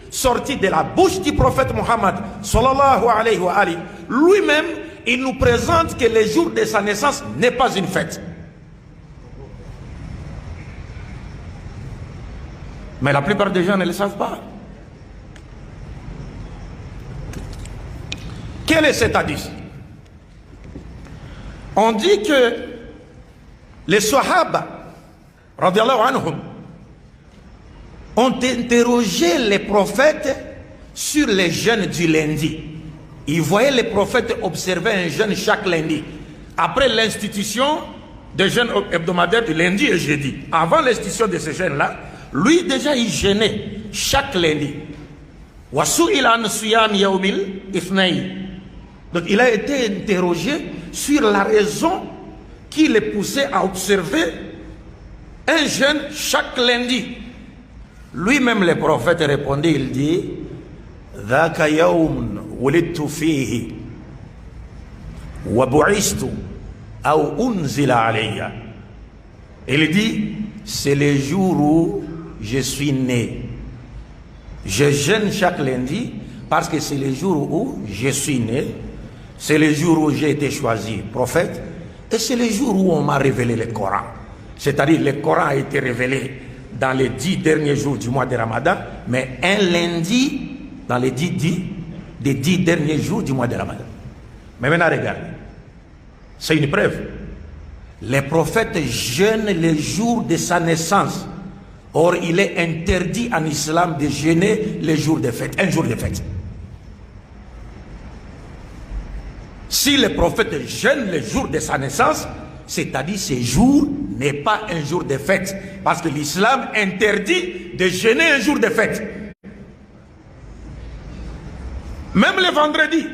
sorti de la bouche du prophète Mohammed sallallahu alayhi wa alihi, lui-même, il nous présente que le jour de sa naissance n'est pas une fête. Mais la plupart des gens ne le savent pas. Quel est cet hadith? On dit que les Sahaba, radiyallahu anhum, ont interrogé les prophètes sur les jeûnes du lundi. Ils voyaient les prophètes observer un jeûne chaque lundi. Après l'institution des jeûnes hebdomadaires du lundi et jeudi. Avant l'institution de ces jeûnes-là, lui déjà il jeûnait chaque lundi. Donc il a été interrogé sur la raison qui le poussait à observer un jeûne chaque lundi. Lui-même le prophète répondait, il dit ذاك يوم ولدت فيه وبعثت أو أنزل علي. Il dit c'est le jour où je suis né. Je jeûne chaque lundi parce que c'est le jour où je suis né. C'est le jour où j'ai été choisi prophète. Et c'est le jour où on m'a révélé le Coran. C'est-à-dire le Coran a été révélé dans les 10 derniers jours du mois de Ramadan, mais un lundi dans les 10 derniers jours du mois de Ramadan. Mais maintenant regardez, c'est une preuve. Les prophètes jeûnent le jour de sa naissance. Or il est interdit en islam de jeûner le jour de fête, un jour de fête. Si le prophète jeûne le jour de sa naissance, c'est-à-dire ce jour n'est pas un jour de fête. Parce que l'islam interdit de jeûner un jour de fête. Même le vendredi,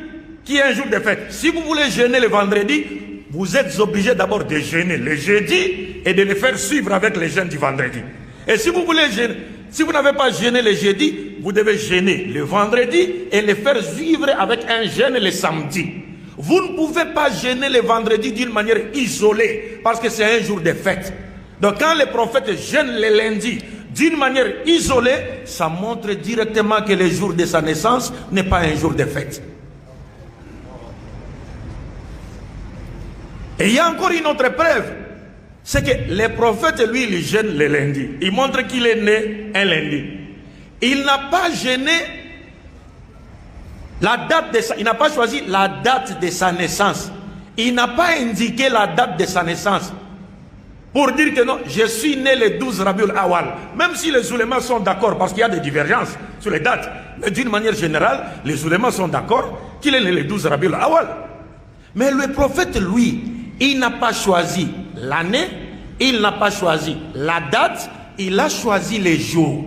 qui est un jour de fête. Si vous voulez jeûner le vendredi, vous êtes obligé d'abord de jeûner le jeudi et de le faire suivre avec les jeûnes du vendredi. Et si vous voulez jeûner, si vous n'avez pas jeûné le jeudi, vous devez jeûner le vendredi et le faire suivre avec un jeûne le samedi. Vous ne pouvez pas jeûner le vendredi d'une manière isolée, parce que c'est un jour de fête. Donc quand les prophètes jeûnent le lundi d'une manière isolée, ça montre directement que le jour de sa naissance n'est pas un jour de fête. Et il y a encore une autre preuve, c'est que les prophètes, lui, il jeûne le lundi. Il montre qu'il est né un lundi. Il n'a pas jeûné la date de il n'a pas choisi la date de sa naissance. Il n'a pas indiqué la date de sa naissance pour dire que non, je suis né le 12 Rabiul Awal. Même si les oulémas sont d'accord, parce qu'il y a des divergences sur les dates, mais d'une manière générale, les oulémas sont d'accord qu'il est né le 12 Rabiul Awal. Mais le prophète, lui, il n'a pas choisi l'année, il n'a pas choisi la date, il a choisi les jours.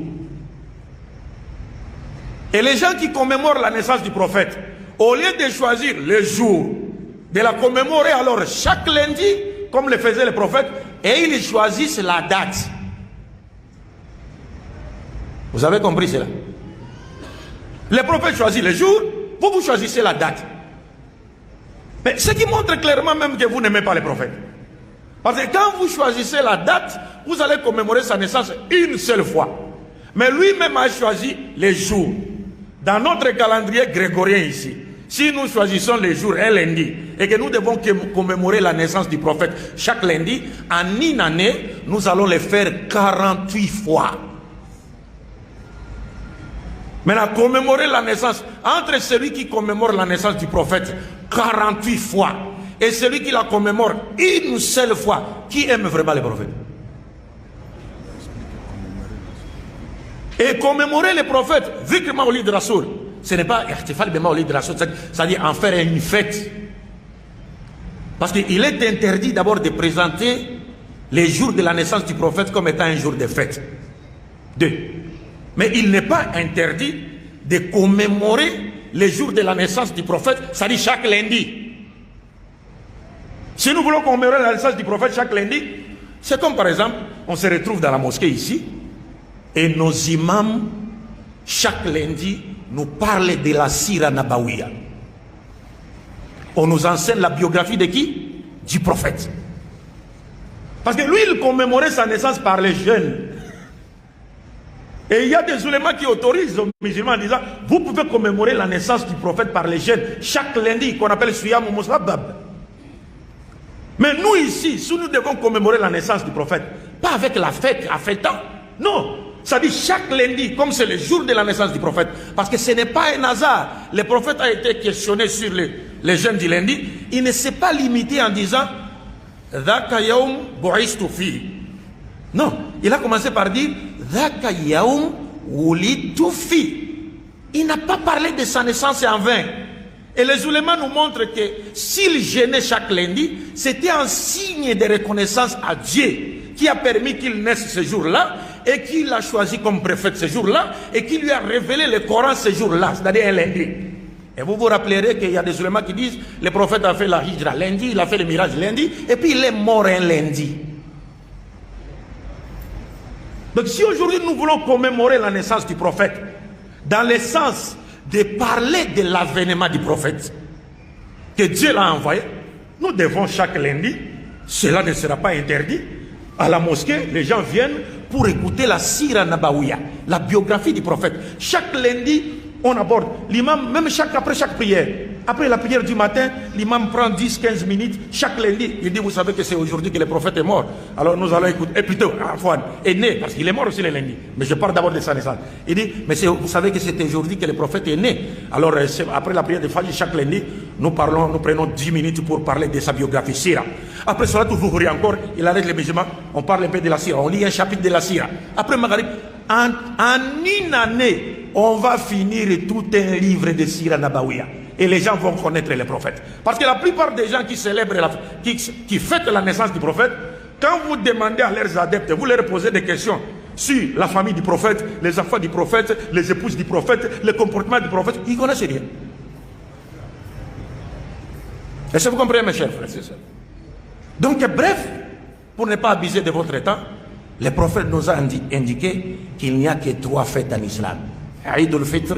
Et les gens qui commémorent la naissance du prophète, au lieu de choisir le jour, de la commémorer alors chaque lundi, comme le faisaient les prophètes, et ils choisissent la date. Vous avez compris cela? Les prophètes choisissent le jour, vous choisissez la date. Mais ce qui montre clairement même que vous n'aimez pas les prophètes. Parce que quand vous choisissez la date, vous allez commémorer sa naissance une seule fois. Mais lui-même a choisi les jours. Dans notre calendrier grégorien ici, si nous choisissons les jours un lundi et que nous devons commémorer la naissance du prophète chaque lundi, en une année, nous allons le faire 48 fois. Maintenant, commémorer la naissance, entre celui qui commémore la naissance du prophète 48 fois et celui qui la commémore une seule fois, qui aime vraiment le prophète? Et commémorer les prophètes, Zikr Maoulid Rasoul, ce n'est pas Ihtifal bi Maoulid Rasoul, c'est-à-dire en faire une fête. Parce qu'il est interdit d'abord de présenter les jours de la naissance du prophète comme étant un jour de fête. 2. Mais il n'est pas interdit de commémorer les jours de la naissance du prophète, c'est-à-dire chaque lundi. Si nous voulons commémorer la naissance du prophète chaque lundi, c'est comme par exemple, on se retrouve dans la mosquée ici, et nos imams, chaque lundi, nous parlent de la Sira Nabawiya. On nous enseigne la biographie de qui? Du prophète. Parce que lui, il commémorait sa naissance par les jeûnes. Et il y a des oulémas qui autorisent aux musulmans en disant, vous pouvez commémorer la naissance du prophète par les jeunes chaque lundi, qu'on appelle Suyam ou Musabab. Mais nous ici, si nous devons commémorer la naissance du prophète, pas avec la fête, à fêtant, non. Ça dit chaque lundi, comme c'est le jour de la naissance du prophète, parce que ce n'est pas un hasard. Le prophète a été questionné sur les jeûnes du lundi. Il ne s'est pas limité en disant Dhaka yaum bu'istu fi. Non, il a commencé par dire Dhaka yaum wulitu fi. Il n'a pas parlé de sa naissance en vain. Et les oulémas nous montrent que s'il jeûnait chaque lundi, c'était un signe de reconnaissance à Dieu qui a permis qu'il naisse ce jour-là et qui l'a choisi comme prophète ce jour-là et qui lui a révélé le Coran ce jour-là, c'est-à-dire un lundi. Et vous vous rappellerez qu'il y a des oulémas qui disent le prophète a fait la hijra lundi, il a fait le mirage lundi et puis il est mort un lundi. Donc si aujourd'hui nous voulons commémorer la naissance du prophète dans le sens de parler de l'avènement du prophète que Dieu l'a envoyé, nous devons chaque lundi, cela ne sera pas interdit, à la mosquée, les gens viennent pour écouter la Sira Nabawiya, la biographie du prophète. Chaque lundi, on aborde. L'imam, même après chaque prière, après la prière du matin, l'imam prend 10-15 minutes chaque lundi. Il dit, vous savez que c'est aujourd'hui que le prophète est mort. Alors nous allons écouter. Et plutôt, Afouane est né, parce qu'il est mort aussi le lundi. Mais je parle d'abord de sa naissance. Il dit, mais vous savez que c'est aujourd'hui que le prophète est né. Alors après la prière de Fajr, chaque lundi, nous prenons 10 minutes pour parler de sa biographie Sira. Après cela, vous verrez encore, il arrête les musulmans, on parle un peu de la Sira, on lit un chapitre de la Sira. Après Maghrib, en une année, on va finir tout un livre de Sira Nabawiya. Et les gens vont connaître les prophètes. Parce que la plupart des gens qui célèbrent, qui fêtent la naissance du prophète, quand vous demandez à leurs adeptes, vous leur posez des questions sur la famille du prophète, les enfants du prophète, les épouses du prophète, le comportement du prophète, ils ne connaissent rien. Est-ce que vous comprenez, mes chers frères et sœurs? Donc, bref, pour ne pas abuser de votre temps, le prophète nous a indiqué qu'il n'y a que 3 fêtes en islam. Aïd al-Fitr,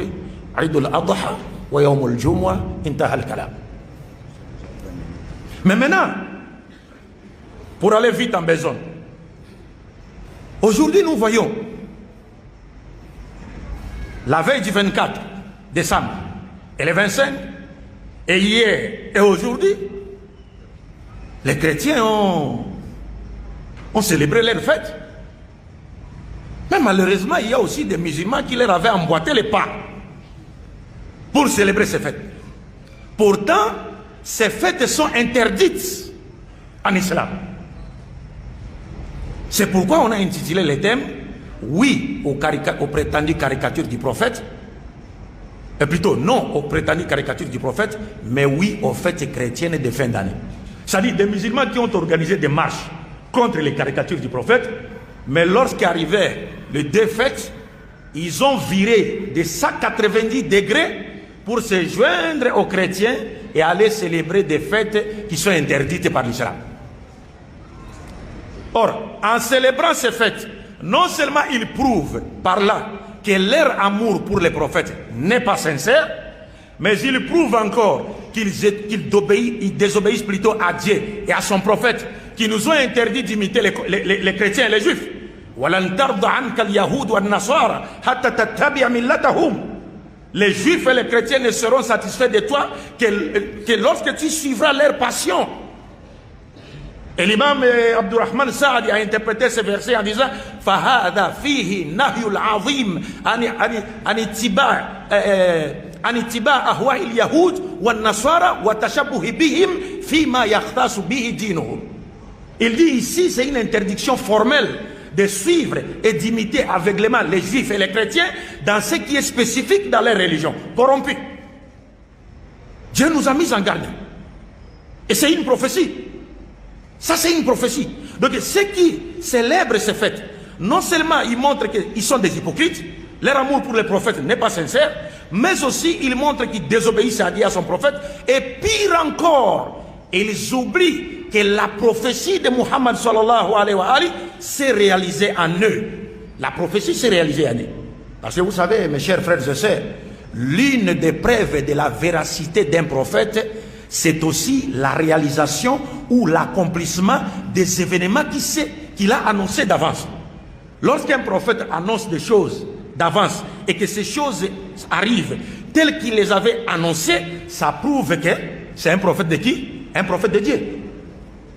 Aïd al-Adha, wa Yawm al-Jumu'ah, intaha al-Kalam. Mais maintenant, pour aller vite en besogne, aujourd'hui nous voyons la veille du 24 décembre et le 25, et hier et aujourd'hui, les chrétiens ont célébré leur fête. Mais malheureusement, il y a aussi des musulmans qui leur avaient emboîté les pas pour célébrer ces fêtes. Pourtant, ces fêtes sont interdites en islam. C'est pourquoi on a intitulé le thème oui aux prétendues caricatures du prophète, et plutôt non aux prétendues caricatures du prophète, mais oui aux fêtes chrétiennes de fin d'année. C'est-à-dire des musulmans qui ont organisé des marches contre les caricatures du prophète, mais lorsqu'arrivait le 2 fêtes, ils ont viré de 190 degrés pour se joindre aux chrétiens et aller célébrer des fêtes qui sont interdites par l'islam. Or, en célébrant ces fêtes, non seulement ils prouvent par là que leur amour pour les prophètes n'est pas sincère, mais ils prouvent encore qu'ils désobéissent plutôt à Dieu et à son prophète, qui nous ont interdit d'imiter les chrétiens et les juifs. Les juifs et les chrétiens ne seront satisfaits de toi que lorsque tu suivras leur passion. Et l'imam Abdurrahman Saadi a interprété ce verset en disant فَهَذَا فِيهِ نَهْيُ الْعَظِيمِ عن اتباع أهواء اليهود والنصارى وتشبه بهم فيما يختص به دينهم. Il dit ici, c'est une interdiction formelle de suivre et d'imiter aveuglément les juifs et les chrétiens dans ce qui est spécifique dans leur religion corrompue. Dieu nous a mis en garde. Et c'est une prophétie. Ça, c'est une prophétie. Donc, ceux qui célèbrent ces fêtes, non seulement ils montrent qu'ils sont des hypocrites, leur amour pour les prophètes n'est pas sincère, mais aussi ils montrent qu'ils désobéissent à Dieu, à son prophète, et pire encore, ils oublient que la prophétie de Muhammad sallallahu alayhi wa sallam s'est réalisée en eux. La prophétie s'est réalisée en eux. Parce que vous savez, mes chers frères et sœurs, l'une des preuves de la véracité d'un prophète, c'est aussi la réalisation ou l'accomplissement des événements qu'il a annoncés d'avance. Lorsqu'un prophète annonce des choses d'avance et que ces choses arrivent telles qu'il les avait annoncées, ça prouve que c'est un prophète de qui? Un prophète de Dieu.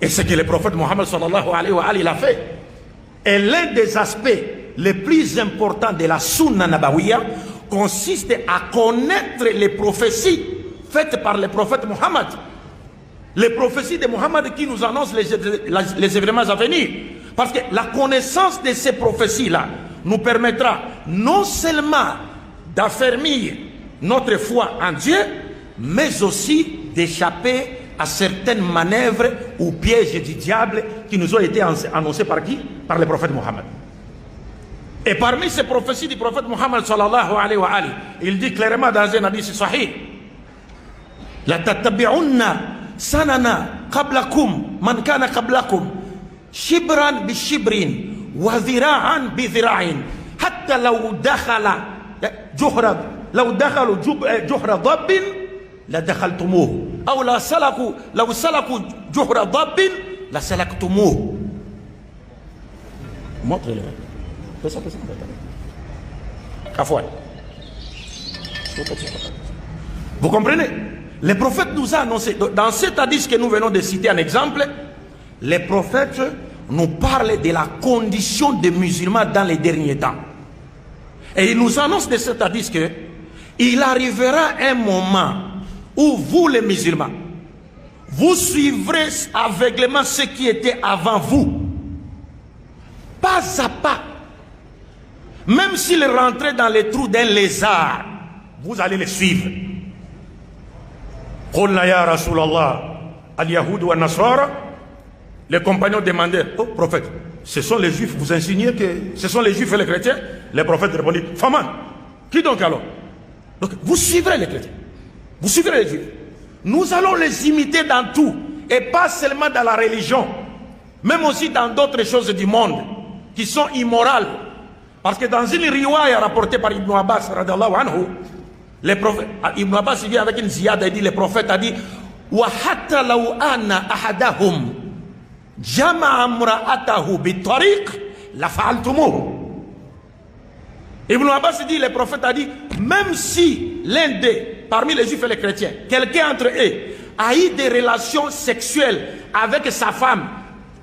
Et c'est que le prophète Mohammed sallallahu alayhi wa alihi l'a fait. Et l'un des aspects les plus importants de la Sunna Nabawiya consiste à connaître les prophéties faites par le prophète Mohammed. Les prophéties de Mohammed qui nous annoncent les événements à venir. Parce que la connaissance de ces prophéties-là nous permettra non seulement d'affermir notre foi en Dieu, mais aussi d'échapper à certaines manœuvres ou pièges du diable qui nous ont été annoncés par qui? Par le prophète Mohammed. Et parmi ces prophéties du prophète Mohammed sallallahu alayhi wa alihi, il dit clairement dans un hadith sahih: La tattabi'unna sanana qablakum man kana qablakum shibran bi shibrin wa dhira'an bi dhira'in hatta law dakhala juhra dhabbin la dakhaltumuhu aw law salaku juhra dhabbin la salaktumuhu. Montre-le. Vous comprenez? Le prophète nous a annoncé, dans cet hadith que nous venons de citer un exemple, les prophètes nous parlent de la condition des musulmans dans les derniers temps. Et il nous annonce de cet hadith que il arrivera un moment où vous les musulmans, vous suivrez aveuglément ce qui était avant vous, pas à pas. Même s'ils rentraient dans les trous d'un lézard, vous allez les suivre. Les compagnons demandaient: oh prophète, ce sont les juifs, vous insinuez que ce sont les juifs et les chrétiens? Le prophète répondit: Faman, qui donc alors? Donc vous suivrez les chrétiens, vous suivrez les juifs. Nous allons les imiter dans tout, et pas seulement dans la religion, même aussi dans d'autres choses du monde qui sont immorales. Parce que dans une riwaya rapportée par Ibn Abbas, Ibn Abbas vient avec une ziyada et dit: le prophète a dit: Wa hatta law anna ahadahum jama'a imra'atahu bi-tariq la fa'altumuhu. Ibn Abbas dit, le prophète a dit, même si l'un d'eux, parmi les juifs et les chrétiens, quelqu'un entre eux a eu des relations sexuelles avec sa femme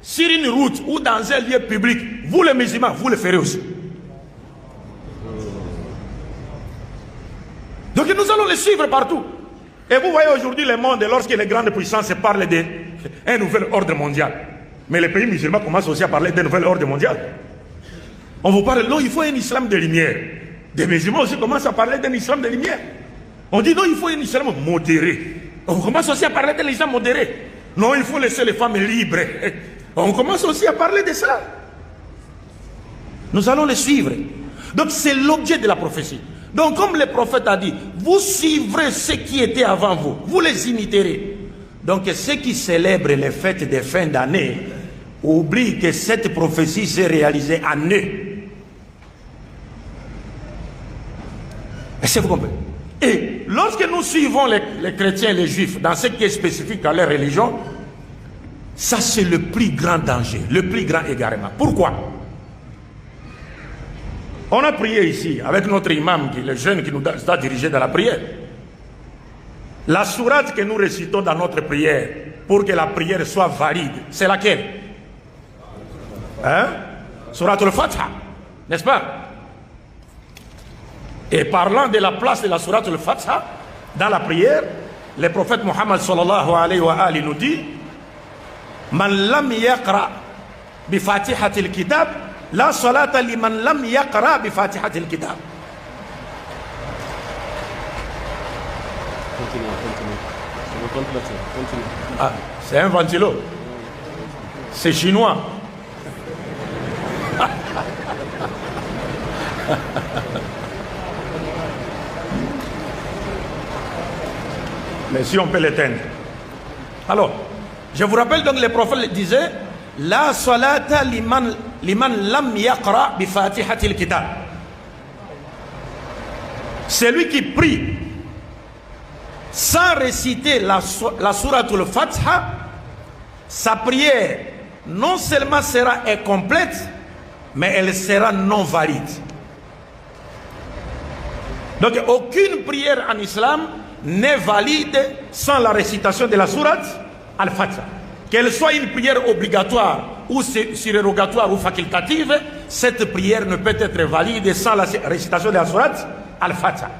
sur une route ou dans un lieu public, vous les musulmans, vous le ferez aussi. Donc nous allons les suivre partout. Et vous voyez aujourd'hui le monde, lorsque les grandes puissances parlent d'un nouvel ordre mondial, mais les pays musulmans commencent aussi à parler d'un nouvel ordre mondial. On vous parle, non, il faut un islam de lumière. Des musulmans aussi commencent à parler d'un islam de lumière. On dit, non, il faut un islam modéré. On commence aussi à parler d'un islam modéré. Non, il faut laisser les femmes libres. On commence aussi à parler de cela. Nous allons les suivre. Donc c'est l'objet de la prophétie. Donc comme le prophète a dit, vous suivrez ce qui était avant vous, vous les imiterez. Donc ceux qui célèbrent les fêtes de fin d'année oublient que cette prophétie s'est réalisée en eux. Est-ce que vous comprenez? Et lorsque nous suivons les chrétiens et les juifs dans ce qui est spécifique à leur religion, ça c'est le plus grand danger, le plus grand égarement. Pourquoi? On a prié ici avec notre imam, le jeune qui nous a dirigé dans la prière. La sourate que nous récitons dans notre prière pour que la prière soit valide, c'est laquelle? Hein? Sourate al-Fatiha, n'est-ce pas? Et parlant de la place de la sourate al-Fatiha dans la prière, le prophète Mohammed sallallahu alayhi wa alihi nous dit: Man lam yaqra bi fatihatil kitab la salata liman lam yaqra bi fatihatil kitab. Continue. Ah, c'est un ventilo. C'est chinois. Mais si on peut l'éteindre. Alors, je vous rappelle donc, le prophète disait: La salata liman lam yaqra bi fatihatil kitab. Celui qui prie sans réciter la sourate al-Fatiha, sa prière non seulement sera incomplète, mais elle sera non valide. Donc aucune prière en islam n'est valide sans la récitation de la sourate Al-Fatiha. Qu'elle soit une prière obligatoire ou surérogatoire ou facultative, cette prière ne peut être valide sans la récitation de la sourate Al-Fatiha.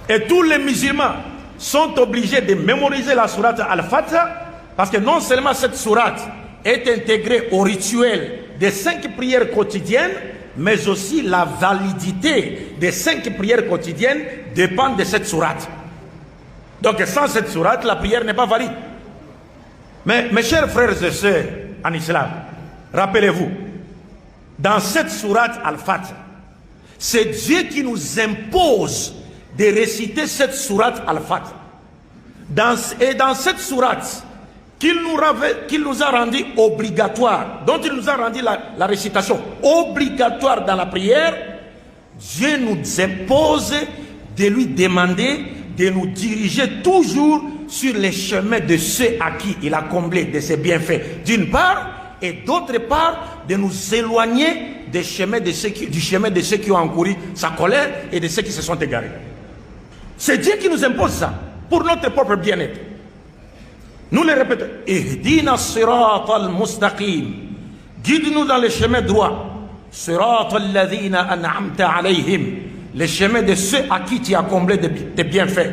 Et tous les musulmans sont obligés de mémoriser la sourate Al-Fatiha, parce que non seulement cette sourate est intégrée au rituel des 5 prières quotidiennes, mais aussi la validité des 5 prières quotidiennes dépend de cette sourate. Donc sans cette sourate, la prière n'est pas valide. Mais mes chers frères et sœurs en islam, rappelez-vous, dans cette sourate Al-Fatiha, c'est Dieu qui nous impose de réciter cette sourate Al-Fatiha. Et dans cette sourate qu'il nous a rendu obligatoire, dont il nous a rendu la récitation obligatoire dans la prière, Dieu nous impose de lui demander de nous diriger toujours sur les chemins de ceux à qui il a comblé de ses bienfaits, d'une part, et d'autre part, de nous éloigner du chemin de ceux qui ont encouru sa colère et de ceux qui se sont égarés. C'est Dieu qui nous impose ça, pour notre propre bien-être. Nous le répétons. Ihdina sirata al-mustaqim. Guide-nous dans le chemin droit. Sirata alladhina an'amta alayhim. Le chemin de ceux à qui tu as comblé tes bienfaits.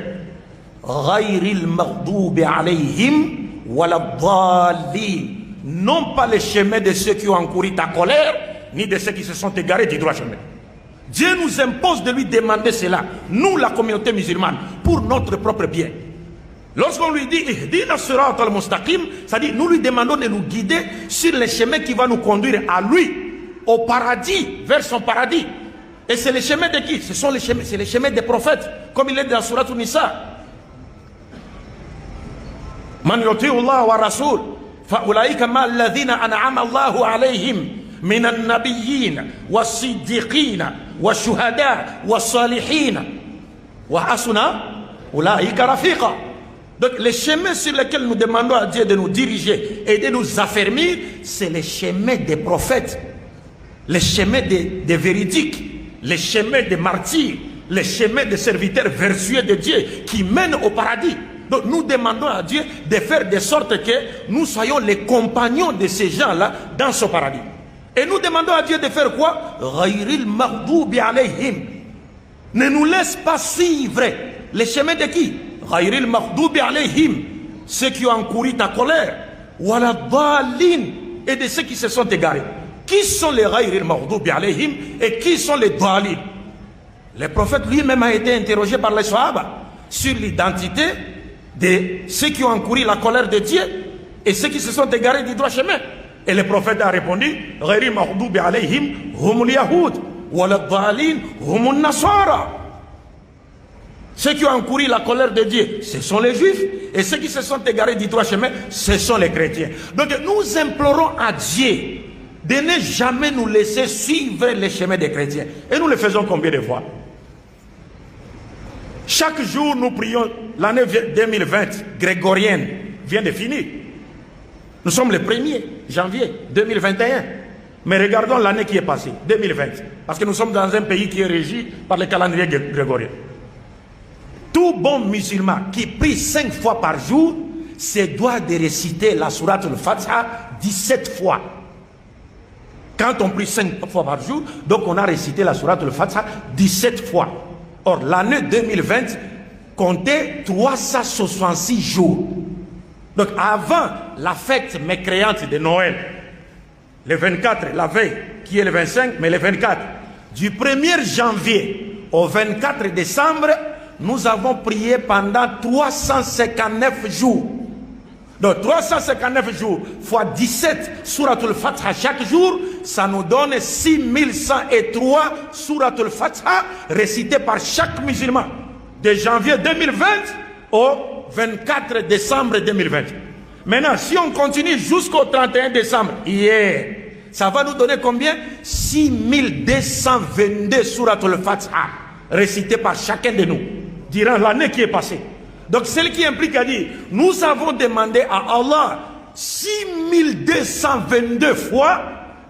Ghayril maghdubi alayhim waladdallin. Non pas le chemin de ceux qui ont encouru ta colère, ni de ceux qui se sont égarés du droit chemin. Dieu nous impose de lui demander cela, nous la communauté musulmane, pour notre propre bien. Lorsqu'on lui dit Ihdina sirat al-mustaqim, c'est-à-dire nous lui demandons de nous guider sur les chemins qui vont nous conduire à lui, au paradis, vers son paradis. Et c'est les chemins de qui? C'est les chemins des prophètes, comme il est dans Surat An-Nisa. Man yuti'u Allah wa rasul fa ulaika ma alladhina an'ama Allahu alayhim min an-nabiyyin was-siddiqin wash-shuhada was-salihin wa hasuna ulaika rafiqa. Donc les chemins sur lesquels nous demandons à Dieu de nous diriger et de nous affermir, c'est les chemins des prophètes, les chemins des véridiques, les chemins des martyrs, les chemins des serviteurs vertueux de Dieu qui mènent au paradis. Donc nous demandons à Dieu de faire de sorte que nous soyons les compagnons de ces gens-là dans ce paradis. Et nous demandons à Dieu de faire quoi? Ghayril maghdubi alayhim. Ne nous laisse pas suivre les chemins de qui? Ghayril maghdubi alayhim, ceux qui ont encouru ta colère, wala dhalin, et de ceux qui se sont égarés. Qui sont les ghayril maghdubi alayhim et qui sont les dhalin? Le prophète lui-même a été interrogé par les Sahaba sur l'identité de ceux qui ont encouru la colère de Dieu et ceux qui se sont égarés du droit chemin. Et le prophète a répondu ghayril maghdubi alayhim humul yahud wala dhalin humun nasara. Ceux qui ont encouru la colère de Dieu, ce sont les Juifs. Et ceux qui se sont égarés du droit chemin, ce sont les chrétiens. Donc nous implorons à Dieu de ne jamais nous laisser suivre les chemins des chrétiens. Et nous le faisons combien de fois? Chaque jour, nous prions. L'année 2020 grégorienne vient de finir. Nous sommes le 1er janvier 2021. Mais regardons l'année qui est passée, 2020. Parce que nous sommes dans un pays qui est régi par le calendrier grégorien. Tout bon musulman qui prie 5 fois par jour se doit de réciter la sourate al-Fatiha 17 fois. Quand on prie 5 fois par jour, donc on a récité la sourate al-Fatiha 17 fois. Or, l'année 2020 comptait 366 jours. Donc avant la fête mécréante de Noël, le 24, la veille, qui est le 25, mais le 24, du 1er janvier au 24 décembre, nous avons prié pendant 359 jours. Donc 359 jours fois 17 Suratul Fatiha chaque jour, ça nous donne 6103 Suratul Fatiha récitées par chaque musulman de janvier 2020 au 24 décembre 2020. Maintenant, si on continue jusqu'au 31 décembre, ça va nous donner combien? 6222 Suratul Fatiha récitées par chacun de nous durant l'année qui est passée. Donc celle qui implique à dire, nous avons demandé à Allah 6222 fois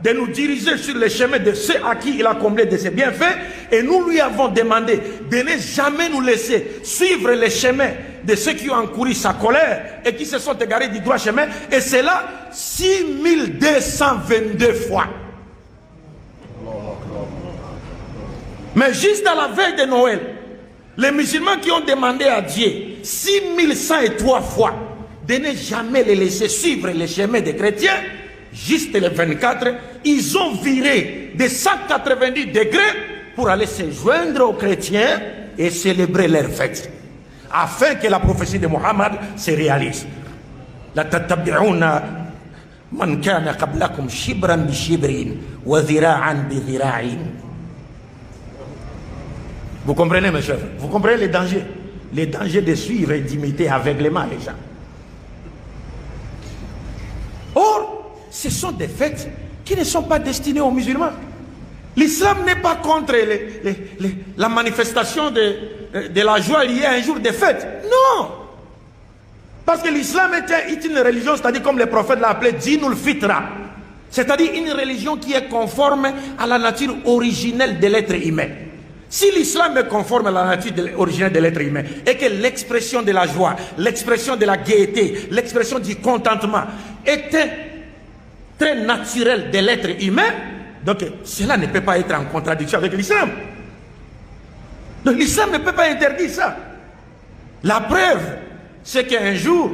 de nous diriger sur les chemins de ceux à qui il a comblé de ses bienfaits, et nous lui avons demandé de ne jamais nous laisser suivre les chemins de ceux qui ont encouru sa colère et qui se sont égarés du droit chemin. Et c'est là 6222 fois. Mais juste à la veille de Noël, les musulmans qui ont demandé à Dieu 6103 fois de ne jamais les laisser suivre les chemins des chrétiens, juste les 24, ils ont viré de 190 degrés pour aller se joindre aux chrétiens et célébrer leur fête, afin que la prophétie de Mohammed se réalise. La tatabi'una man kana qablakum shibran bi shibrin wa dhira'an bi dhira'in. Vous comprenez, mes chers? Vous comprenez les dangers? Les dangers de suivre et d'imiter aveuglément les gens. Or, ce sont des fêtes qui ne sont pas destinées aux musulmans. L'islam n'est pas contre la manifestation de la joie liée à un jour de fête. Non! Parce que l'islam est une religion, c'est-à-dire comme les prophètes l'ont appelé, Dinul Fitra. C'est-à-dire une religion qui est conforme à la nature originelle de l'être humain. Si l'islam est conforme à la nature originelle de l'être humain et que l'expression de la joie, l'expression de la gaieté, l'expression du contentement était très naturelle de l'être humain, donc cela ne peut pas être en contradiction avec l'islam. Donc l'islam ne peut pas interdire ça. La preuve, c'est qu'un jour,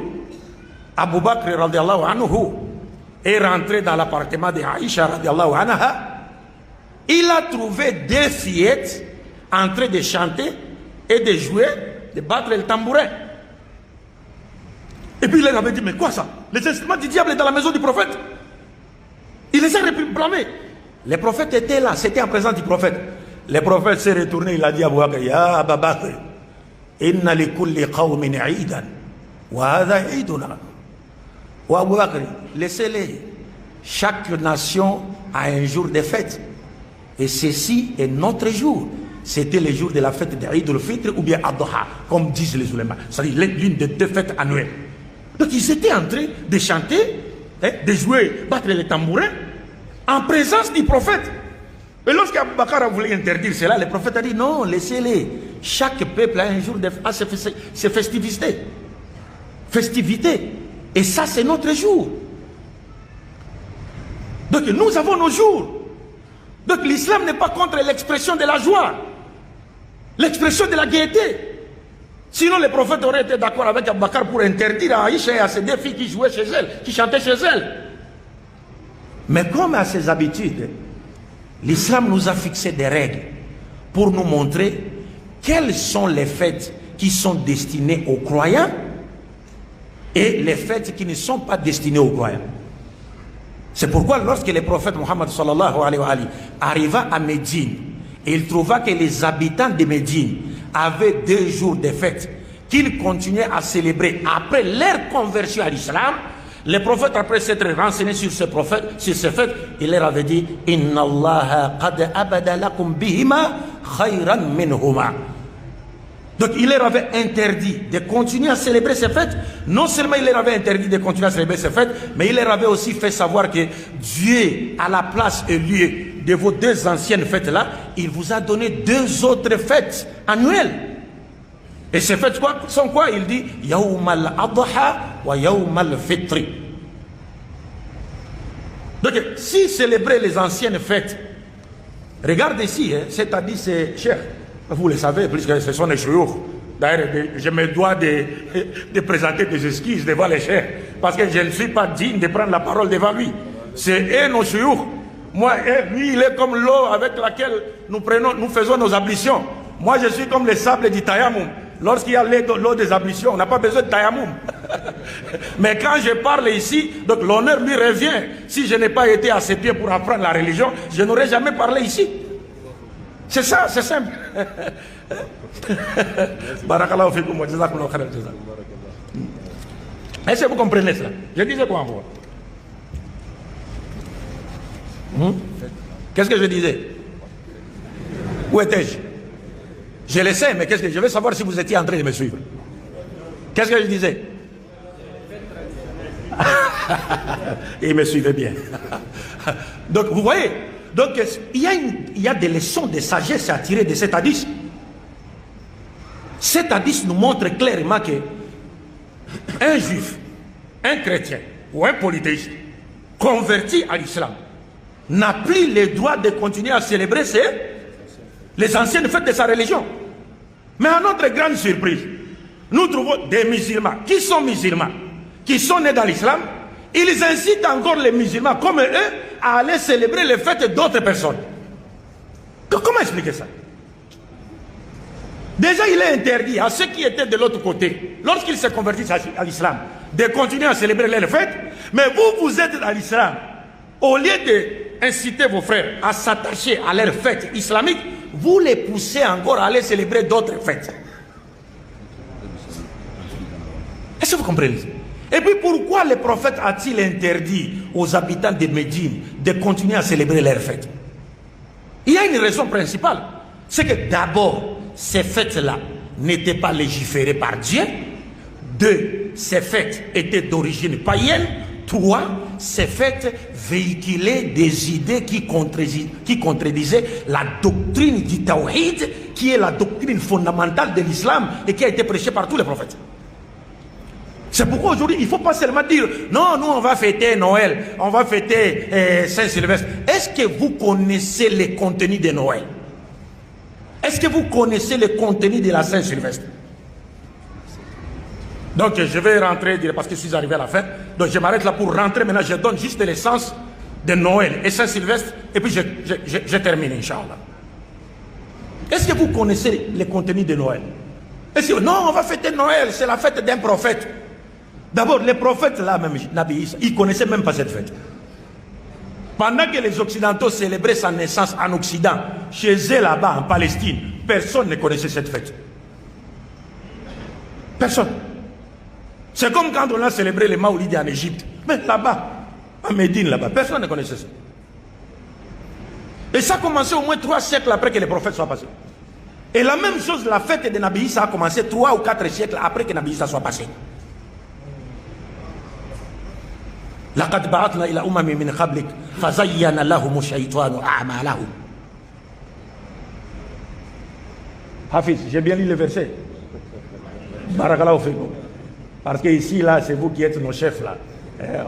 Abu Bakr radiallahu anhu est rentré dans l'appartement de Aïcha radiallahu anha. Il a trouvé deux fillettes en train de chanter et de jouer, de battre le tambourin. Et puis il leur avait dit, mais quoi ça? Les instruments du diable sont dans la maison du prophète. Il les a réclamés. Les prophètes étaient là, c'était en présence du prophète. Le prophète s'est retourné, il a dit à Abu Bakr, Ya Abu Bakr, inna li kulli qawmin eidan, wa hadha eiduna. Ou Abu Bakr, laissez-les. Chaque nation a un jour de fête. Et ceci est notre jour. C'était le jour de la fête d'Eid al-Fitr ou bien Ad-Duha, comme disent les ulémas. C'est-à-dire l'une des deux fêtes annuelles. Donc ils étaient en train de chanter, de jouer, battre les tambourins, en présence du prophète. Et lorsqu'Abu Bakr a voulu interdire cela, le prophète a dit non, laissez-les. Chaque peuple a un jour de ses festivités. Et ça, c'est notre jour. Donc nous avons nos jours. Donc l'islam n'est pas contre l'expression de la joie, l'expression de la gaieté. Sinon les prophètes auraient été d'accord avec Abu Bakr pour interdire à Aïcha et à ses deux filles qui jouaient chez elle, qui chantaient chez elle. Mais comme à ses habitudes, l'islam nous a fixé des règles pour nous montrer quelles sont les fêtes qui sont destinées aux croyants et les fêtes qui ne sont pas destinées aux croyants. C'est pourquoi lorsque le prophète Mohammed sallallahu alayhi wa sallam arriva à Médine, et il trouva que les habitants de Médine avaient 2 jours de fête qu'ils continuaient à célébrer après leur conversion à l'islam, le prophète, après s'être renseigné sur ces fêtes, il leur avait dit Inna Allah qad abada lakum bihima khayran minhuma. Donc il leur avait interdit de continuer à célébrer ces fêtes. Non seulement il leur avait interdit de continuer à célébrer ces fêtes, mais il leur avait aussi fait savoir que Dieu, à la place et lieu de vos 2 anciennes fêtes-là, il vous a donné 2 autres fêtes annuelles. Et ces fêtes sont quoi? Il dit Yawm al-Adha wa Yawm al-Fitri. Donc si célébrer les anciennes fêtes, regardez ici, c'est-à-dire c'est cher. Vous le savez, puisque ce sont les chouyours. D'ailleurs, je me dois de présenter des excuses devant les chefs, parce que je ne suis pas digne de prendre la parole devant lui. C'est eux nos chouyours. Moi, lui, il est comme l'eau avec laquelle nous faisons nos ablutions. Moi, je suis comme le sable du tayammum. Lorsqu'il y a l'eau des ablutions, on n'a pas besoin de tayammum. Mais quand je parle ici, donc l'honneur lui revient. Si je n'ai pas été à ses pieds pour apprendre la religion, je n'aurais jamais parlé ici. C'est ça, c'est simple. Barakallahu fikum wa jazakumullahu khairan jaza. Est-ce que vous comprenez cela? Je disais quoi encore? Qu'est-ce que je disais? Où étais-je? Je le sais, mais qu'est-ce que je veux savoir si vous étiez en train de me suivre? Qu'est-ce que je disais? Il me suivait bien. Donc vous voyez, donc il y a des leçons de sagesse à tirer de cet hadith. Cet hadith nous montre clairement que un juif, un chrétien ou un polythéiste converti à l'islam n'a plus le droit de continuer à célébrer les anciennes fêtes de sa religion. Mais à notre grande surprise, nous trouvons des musulmans, qui sont nés dans l'islam, ils incitent encore les musulmans comme eux à aller célébrer les fêtes d'autres personnes. Comment expliquer ça? Déjà, il est interdit à ceux qui étaient de l'autre côté, lorsqu'ils se convertissent à l'islam, de continuer à célébrer leurs fêtes. Mais vous êtes à l'islam. Au lieu d'inciter vos frères à s'attacher à leurs fêtes islamiques, vous les poussez encore à aller célébrer d'autres fêtes. Est-ce que vous comprenez? Et puis pourquoi le prophète a-t-il interdit aux habitants de Médine de continuer à célébrer leurs fêtes? Il y a une raison principale. C'est que d'abord, ces fêtes-là n'étaient pas légiférées par Dieu. 2, ces fêtes étaient d'origine païenne. 3, ces fêtes véhiculaient des idées qui contredisaient la doctrine du Tawhid, qui est la doctrine fondamentale de l'islam et qui a été prêchée par tous les prophètes. C'est pourquoi aujourd'hui, il ne faut pas seulement dire « Non, nous on va fêter Noël, on va fêter Saint-Sylvestre ». Est-ce que vous connaissez le contenu de Noël? Est-ce que vous connaissez le contenu de la Saint-Sylvestre? Donc je vais rentrer, parce que je suis arrivé à la fin, donc je m'arrête là pour rentrer. Maintenant je donne juste l'essence de Noël et Saint-Sylvestre, et puis je termine, Inch'Allah. Est-ce que vous connaissez le contenu de Noël? Est-ce que non, on va fêter Noël, c'est la fête d'un prophète. D'abord, les prophètes là, même Nabi Isa, ils ne connaissaient même pas cette fête. Pendant que les Occidentaux célébraient sa naissance en Occident, chez eux là-bas en Palestine, personne ne connaissait cette fête. Personne. C'est comme quand on a célébré les Maoulides en Égypte. Mais là-bas, en Médine, là-bas, personne ne connaissait ça. Et ça a commencé au moins 3 siècles après que les prophètes soient passés. Et la même chose, la fête de Nabi Isa a commencé 3 ou 4 siècles après que Nabi Isa soit passé. لقد بعثنا إلى أمم من قبلك فزين لهم الشيطان أعمالهم. Hafiz, j'ai bien lu le verset. Barakallahu fikum. Parce que ici, là, c'est vous qui êtes nos chefs, là.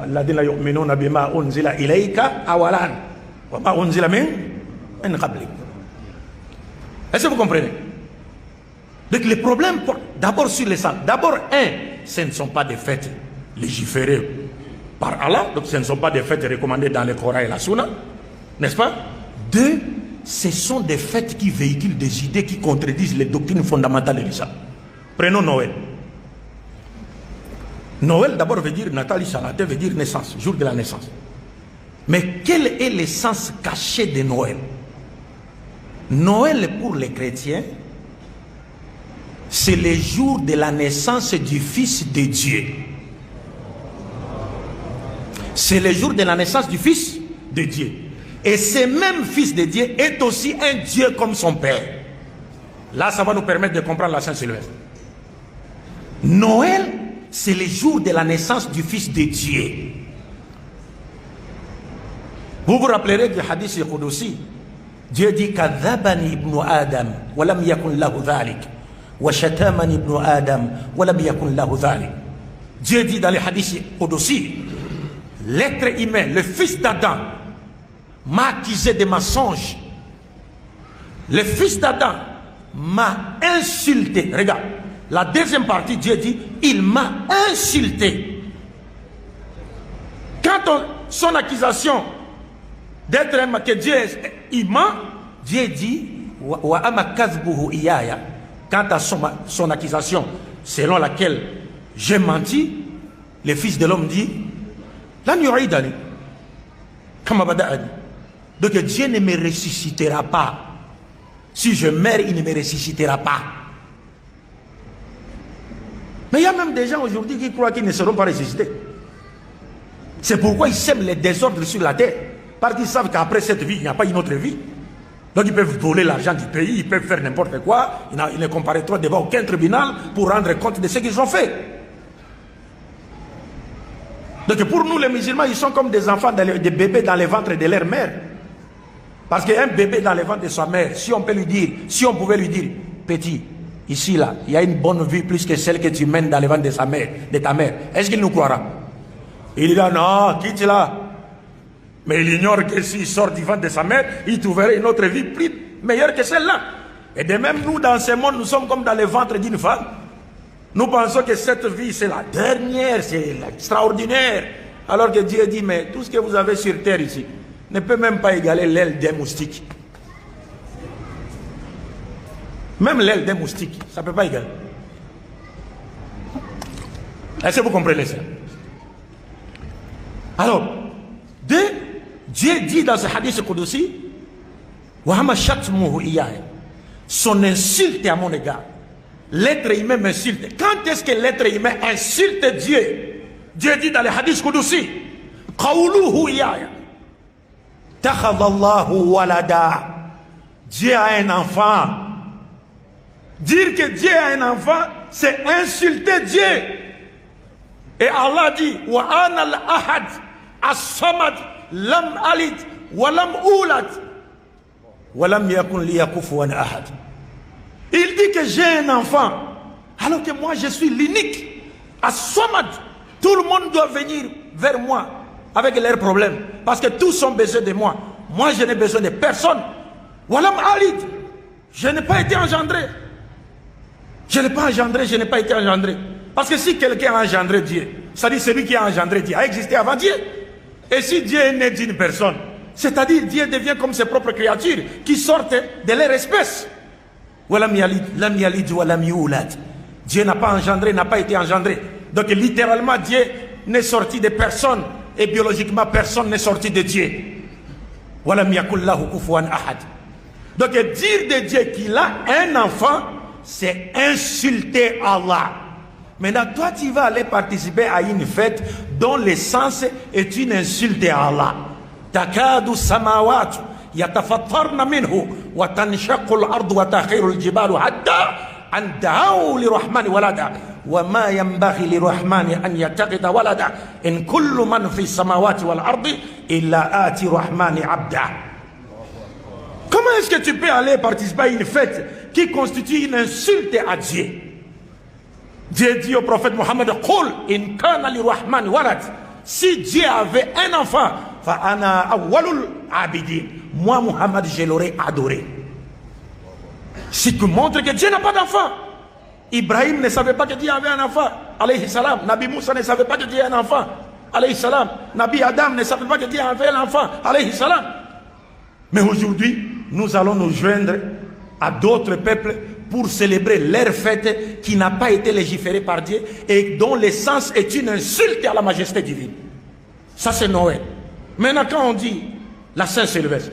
Alladhina yu'minuna bima unzila ilayka awalan wa ma unzila min qablik. Est-ce que vous comprenez? Donc les problèmes portent d'abord sur les sens. D'abord, ce ne sont pas des fêtes légiférées par Allah, donc ce ne sont pas des fêtes recommandées dans le Coran et la Sunna, n'est-ce pas? 2, ce sont des fêtes qui véhiculent des idées qui contredisent les doctrines fondamentales de l'islam. Prenons Noël. Noël d'abord veut dire Nathalie Salate, veut dire naissance, jour de la naissance. Mais quel est l'essence cachée de Noël? Noël pour les chrétiens, c'est le jour de la naissance du Fils de Dieu. C'est le jour de la naissance du Fils de Dieu. Et ce même Fils de Dieu est aussi un Dieu comme son Père. Là, ça va nous permettre de comprendre la Saint-Sylvestre. Noël, c'est le jour de la naissance du Fils de Dieu. Vous vous rappellerez du hadith Qudsi. Dieu dit Kadhabani ibn Adam, wa lam yakun lahu dhalik. Wa shatamani ibn Adam, wa lam yakun lahu dhalik. Dieu dit dans les hadiths Qudsi, l'être humain, le fils d'Adam, m'a accusé de mensonge. Le fils d'Adam m'a insulté. Regarde, la deuxième partie, Dieu dit, il m'a insulté. Quand son accusation d'être un que Dieu il ment, Dieu dit, quant à son accusation selon laquelle j'ai menti, le fils de l'homme dit, donc Dieu ne me ressuscitera pas. Si je meurs, il ne me ressuscitera pas. Mais il y a même des gens aujourd'hui qui croient qu'ils ne seront pas ressuscités. C'est pourquoi ils sèment les désordres sur la terre. Parce qu'ils savent qu'après cette vie, il n'y a pas une autre vie. Donc ils peuvent voler l'argent du pays, ils peuvent faire n'importe quoi. Ils ne comparaîtront devant aucun tribunal pour rendre compte de ce qu'ils ont fait. Donc pour nous les musulmans, ils sont comme des enfants, des bébés dans les ventres de leur mère. Parce qu'un bébé dans les ventres de sa mère, si on pouvait lui dire, petit, ici, là, il y a une bonne vie plus que celle que tu mènes dans le ventre de ta mère. Est-ce qu'il nous croira? Il dit, non, quitte là. Mais il ignore que s'il sort du ventre de sa mère, il trouverait une autre vie plus meilleure que celle-là. Et de même, nous, dans ce monde, nous sommes comme dans le ventre d'une femme. Nous pensons que cette vie, c'est la dernière, c'est l'extraordinaire. Alors que Dieu dit, mais tout ce que vous avez sur terre ici ne peut même pas égaler l'aile d'un moustique. Même l'aile d'un moustique, ça ne peut pas égaler. Est-ce que vous comprenez ça? Alors, Dieu dit dans ce hadith Qudsi, son insulte à mon égard. L'être humain m'insulte. Quand est-ce que l'être humain insulte Dieu? Dieu dit dans le hadith Qudsi, Dieu a un enfant. Dire que Dieu a un enfant, c'est insulter Dieu. Et Allah dit, wa ana al-ahad as-samad lam alid wa lam ulad wa lam yakun li kufuwan ahad. Il dit que j'ai un enfant, alors que moi je suis l'unique. As-samad, tout le monde doit venir vers moi avec leurs problèmes, parce que tous ont besoin de moi. Moi je n'ai besoin de personne. Wa lam alid, je n'ai pas été engendré. Je n'ai pas engendré, je n'ai pas été engendré. Parce que si quelqu'un a engendré Dieu, c'est-à-dire celui qui a engendré Dieu a existé avant Dieu. Et si Dieu est né d'une personne, c'est-à-dire Dieu devient comme ses propres créatures qui sortent de leur espèce. Dieu n'a pas engendré, n'a pas été engendré. Donc littéralement Dieu n'est sorti de personne et biologiquement personne n'est sorti de Dieu. Donc dire de Dieu qu'il a un enfant, c'est insulter Allah. Maintenant, toi, tu vas aller participer à une fête dont l'essence est une insulte à Allah. Takadu samawat yatafattarna minhu wa tanshaqu al-ardu wa takhiru al-jibalu hatta an da'u li-rahmani walada wa ma yanbaghi li-rahmani an yattakhidha walada in kullu man fi samawati wal-ardi illa ati rahmani abda. Comment est-ce que tu peux aller participer à une fête qui constitue une insulte à Dieu? Dieu dit au prophète Mohammed, in kana li rahman walad. Si Dieu avait un enfant, fa ana awwalul abidin. Moi, Mohammed, je l'aurais adoré. Ce qui montre que Dieu n'a pas d'enfant. Ibrahim ne savait pas que Dieu avait un enfant, alayhi salam. Nabi Moussa ne savait pas que Dieu avait un enfant, alayhi salam. Nabi Adam ne savait pas que Dieu avait un enfant, alayhi salam. Mais aujourd'hui, nous allons nous joindre à d'autres peuples pour célébrer leur fête qui n'a pas été légiférée par Dieu et dont l'essence est une insulte à la majesté divine. Ça c'est Noël. Maintenant quand on dit la Saint-Sylvestre,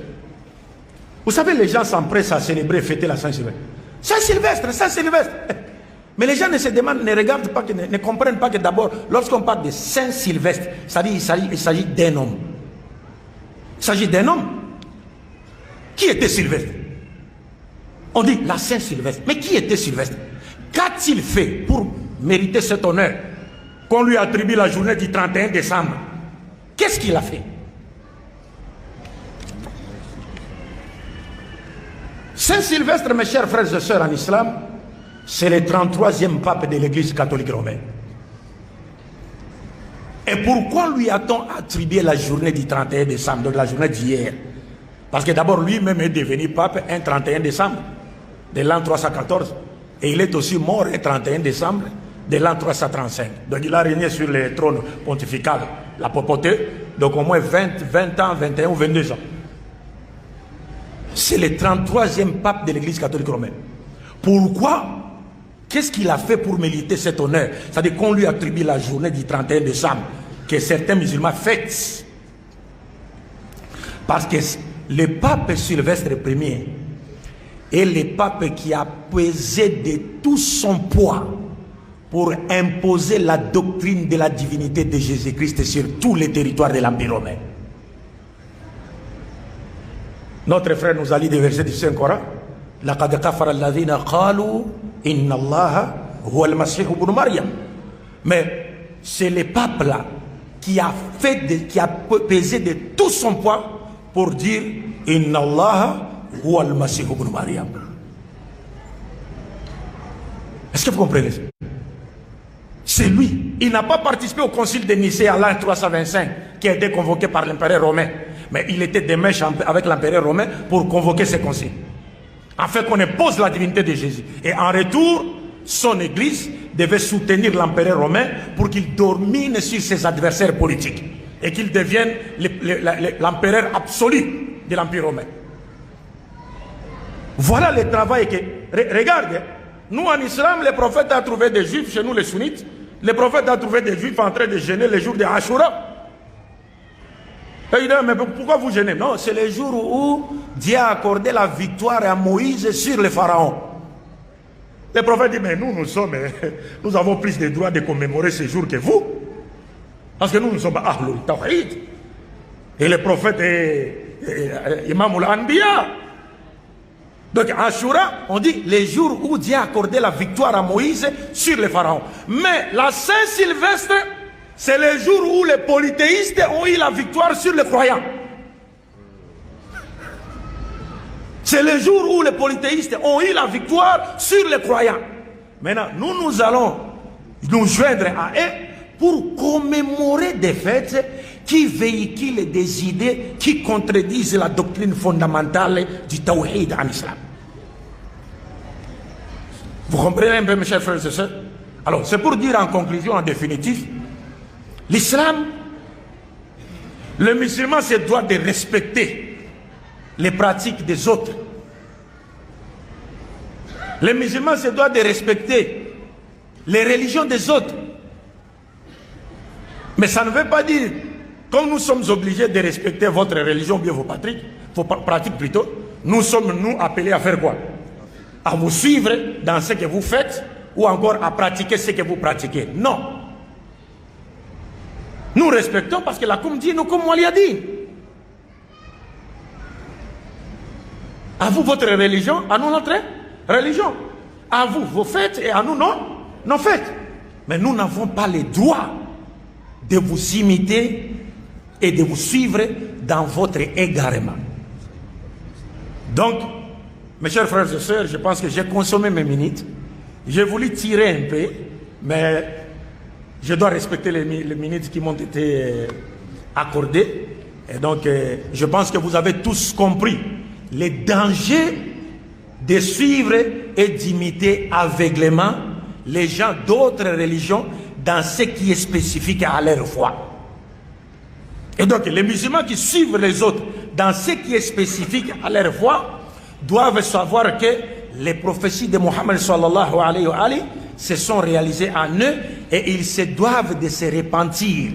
vous savez les gens s'empressent à célébrer, fêter la Saint-Sylvestre. Saint-Sylvestre, Saint-Sylvestre. Mais les gens ne se demandent, ne regardent pas, ne comprennent pas que d'abord, lorsqu'on parle de Saint-Sylvestre, il s'agit d'un homme. Il s'agit d'un homme. Qui était Sylvestre? On dit la Saint-Sylvestre. Mais qui était Sylvestre? Qu'a-t-il fait pour mériter cet honneur qu'on lui attribue la journée du 31 décembre? Qu'est-ce qu'il a fait? Saint-Sylvestre, mes chers frères et sœurs en islam, c'est le 33e pape de l'Église catholique romaine. Et pourquoi lui a-t-on attribué la journée du 31 décembre, donc la journée d'hier? Parce que d'abord lui-même est devenu pape un 31 décembre de l'an 314. Et il est aussi mort un 31 décembre de l'an 335. Donc il a régné sur le trône pontifical, la papauté, donc au moins 20 ans, 21 ou 22 ans. C'est le 33e pape de l'Église catholique romaine. Pourquoi? Qu'est-ce qu'il a fait pour mériter cet honneur? C'est-à-dire qu'on lui attribue la journée du 31 décembre, que certains musulmans fêtent. Parce que le pape Sylvestre Ier est le pape qui a pesé de tout son poids pour imposer la doctrine de la divinité de Jésus-Christ sur tous les territoires de l'Empire romain. Notre frère nous a lu des versets du Saint-Coran. لَقَدْ كَفَرَ الَّذِينَ قَالُوا إِنَّ اللَّهَ هُوَ الْمَسِيحُ ابْنُ مَرْيَمَ. Mais c'est le pape là qui a pesé de tout son poids pour dire Inna Allah huwa al-Masih ibn Maryam. Est-ce que vous comprenez? C'est lui. Il n'a pas participé au concile de Nicée à l'an 325 qui a été convoqué par l'empereur romain. Mais il était des mèches avec l'empereur romain pour convoquer ce concile. Afin qu'on impose la divinité de Jésus. Et en retour, son église devait soutenir l'empereur romain pour qu'il domine sur ses adversaires politiques. Et qu'il devienne l'empereur absolu de l'empire romain. Voilà le travail que... Regarde, nous en islam, le prophète a trouvé des juifs, chez nous les sunnites, le prophète a trouvé des juifs en train de jeûner le jour de Ashura. Et il dit, mais pourquoi vous jeûnez? Non, c'est le jour où Dieu a accordé la victoire à Moïse sur le pharaon. Le prophète dit, mais nous avons plus de droits de commémorer ce jour que vous. Parce que nous sommes Ahlul Tawhid. Et le prophète est Imam al-Anbiya. Donc, Ashura, on dit les jours où Dieu a accordé la victoire à Moïse sur le pharaon. Mais la Saint-Sylvestre, c'est le jour où les polythéistes ont eu la victoire sur les croyants. C'est le jour où les polythéistes ont eu la victoire sur les croyants. Maintenant, nous allons nous joindre à eux pour commémorer des fêtes qui véhiculent des idées qui contredisent la doctrine fondamentale du Tawhid en islam. Vous comprenez un peu, mes chers frères et sœurs? Alors, c'est pour dire en conclusion, en définitive, l'islam, le musulman se doit de respecter les pratiques des autres. Le musulman se doit de respecter les religions des autres. Mais ça ne veut pas dire, comme nous sommes obligés de respecter votre religion, bien vos pratiques plutôt, nous sommes appelés à faire quoi? À vous suivre dans ce que vous faites ou encore à pratiquer ce que vous pratiquez. Non. Nous respectons parce que la Koum dit, nous comme on l'a dit. À vous votre religion, à nous notre religion. À vous vos fêtes et à nous nos fêtes. Mais nous n'avons pas le droit de vous imiter et de vous suivre dans votre égarement. Donc, mes chers frères et sœurs, je pense que j'ai consommé mes minutes. J'ai voulu tirer un peu, mais je dois respecter les minutes qui m'ont été accordées. Et donc, je pense que vous avez tous compris les dangers de suivre et d'imiter aveuglément les gens d'autres religions dans ce qui est spécifique à leur foi. Et donc, les musulmans qui suivent les autres dans ce qui est spécifique à leur foi doivent savoir que les prophéties de Mohammed sallallahu alayhi wa alayhi se sont réalisées en eux et ils se doivent de se repentir.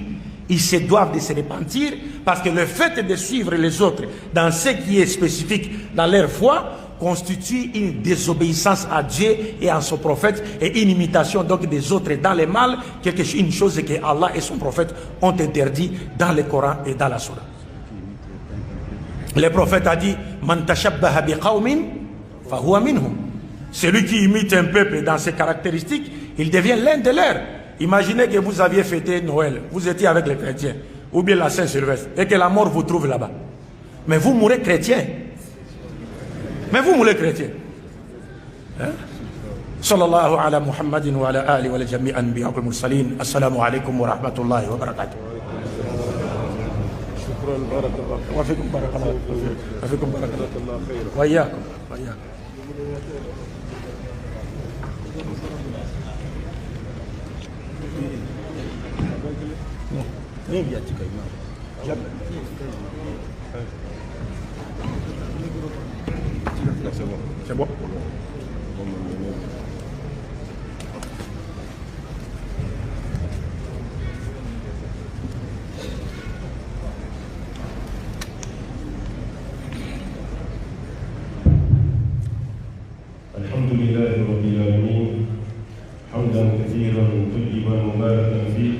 Ils se doivent de se repentir parce que le fait de suivre les autres dans ce qui est spécifique dans leur foi constitue une désobéissance à Dieu et à son prophète et une imitation donc des autres dans le mal, une chose que Allah et son prophète ont interdit dans le Coran et dans la Sourate. Le prophète a dit Man tashabbaha biqawmin fahuwa minhum. Celui qui imite un peuple dans ses caractéristiques, il devient l'un de leurs. Imaginez que vous aviez fêté Noël, vous étiez avec les chrétiens, ou bien la Saint-Sylvestre, et que la mort vous trouve là-bas. Mais vous mourrez chrétien. Mais vous mourrez chrétien. Hein? Sallallahu ala Muhammadin wa ala ali wa jami' anbiya wal mursalin. Assalamu alaikum wa rahmatullahi wa barakatuh. Shukran barakallah. Wa fikum barakallah. Wa fikum barakallah. Wa iyyakum. Wa iyyakum. C'est bon. الحمد لله رب العالمين حمدا كثيرا طيبا مباركا فيه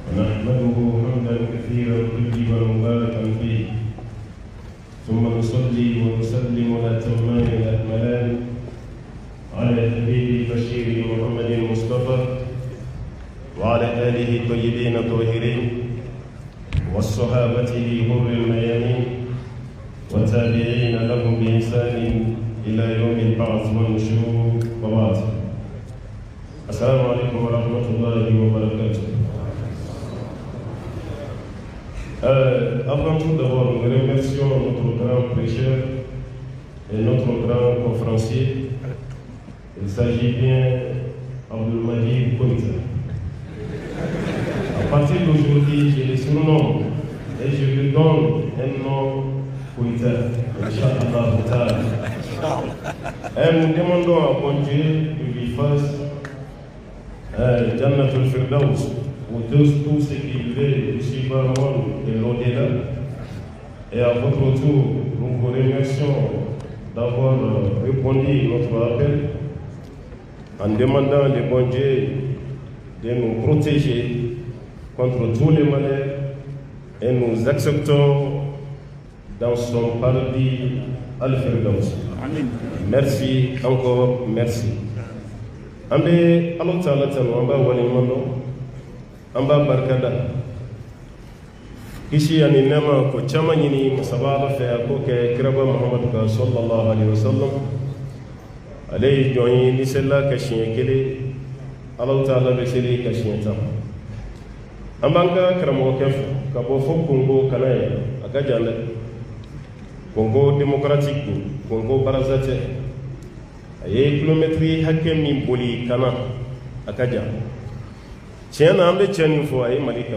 ونحمده حمدا كثيرا طيبا مباركا فيه ثم نصلي ونسلم الأتمان الأكملان على الحبيب البشير محمد المصطفى وعلى آله الطيبين الطاهرين وصحابته غر الميامين والتابعين لهم بإحسان إلى يوم البعث والنشور وبعد avant tout d'abord, nous remercions notre grand prêcheur et notre grand conférencier. Il s'agit bien Abdelmajid Koïta. À partir d'aujourd'hui, je le surnomme et je lui donne un nom Koïta, Inch'Allah. Et nous demandons à bon Dieu qu'il lui fasse Jannatul Firdaus pour tout ce qu'il veut ici bas le monde et l'au-delà. Et à votre tour, nous vous remercions d'avoir répondu à notre appel en demandant le bon Dieu de nous protéger contre tous les malheurs et nous acceptons dans son paradis Al-Firdaus. Merci, encore merci. Ambe Allah Ta'ala tanu amba wali mando amba barkada ishi ani nama ko chama nyini musababa fe ko ke kiraba Muhammad sallallahu alaihi wasallam alayhi joyi ni sella ka shiye kele Allah Ta'ala be seli ka shiye tam ambanga karamo kef ka bo fo Congo kanaya aga janda Congo démocratique Congo barazate aye kilometri hakke min boli kana akaja tiena ambe tieni fo aye malika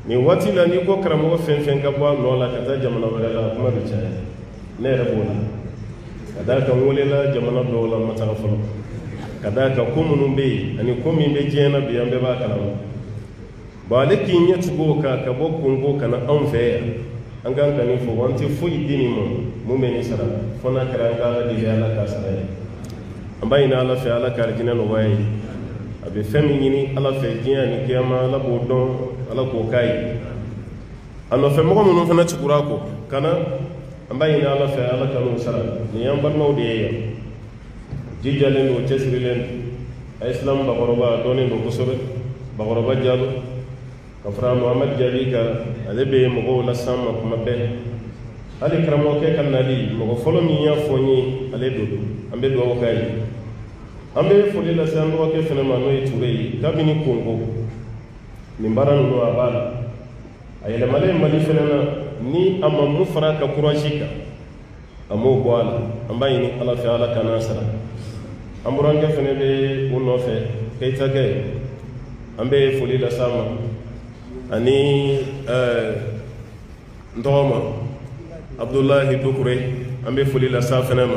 ni wati la ni ko karamo fen ka bo no la kata jamana wala la kuma bi tiena ne rebola kada ka wole la jamana do la mata folo kada ka ko munun be ani ko min be jena be ambe ba kala ba le kinya tugo ka bo Congo kana an fe an kan kani fo wanti foyi dini mo meni sara fona karanga la di ala ka sara amba ina ala fe ala karjina no wayi abe femi nyini ala fe jiya ni kiyama ala bo don ala ko kai ano fe mo mo fana tukura ko kana amba ina ala fe ala kanu sara ni yamba mawde ya jijalen do tesrilen islam ba goroba doni do kusobe ba goroba jalo kafra Muhammad Jalika alebe mogo la sama kuma be ali kramo ke kanali mogo folo mi ya foni ale dodo ambe do kai ambe foli la sando ke fena mano e turei kabini Congo ni mbaran no abala ayele male mali fena ni amma mufra ka kurajika amo boala ambayi ni ala fi ala kana sara amburange fene be uno fe keita ke ambe foli la sama ani ndoma Abdullahi Doucouré ambe foli la safenema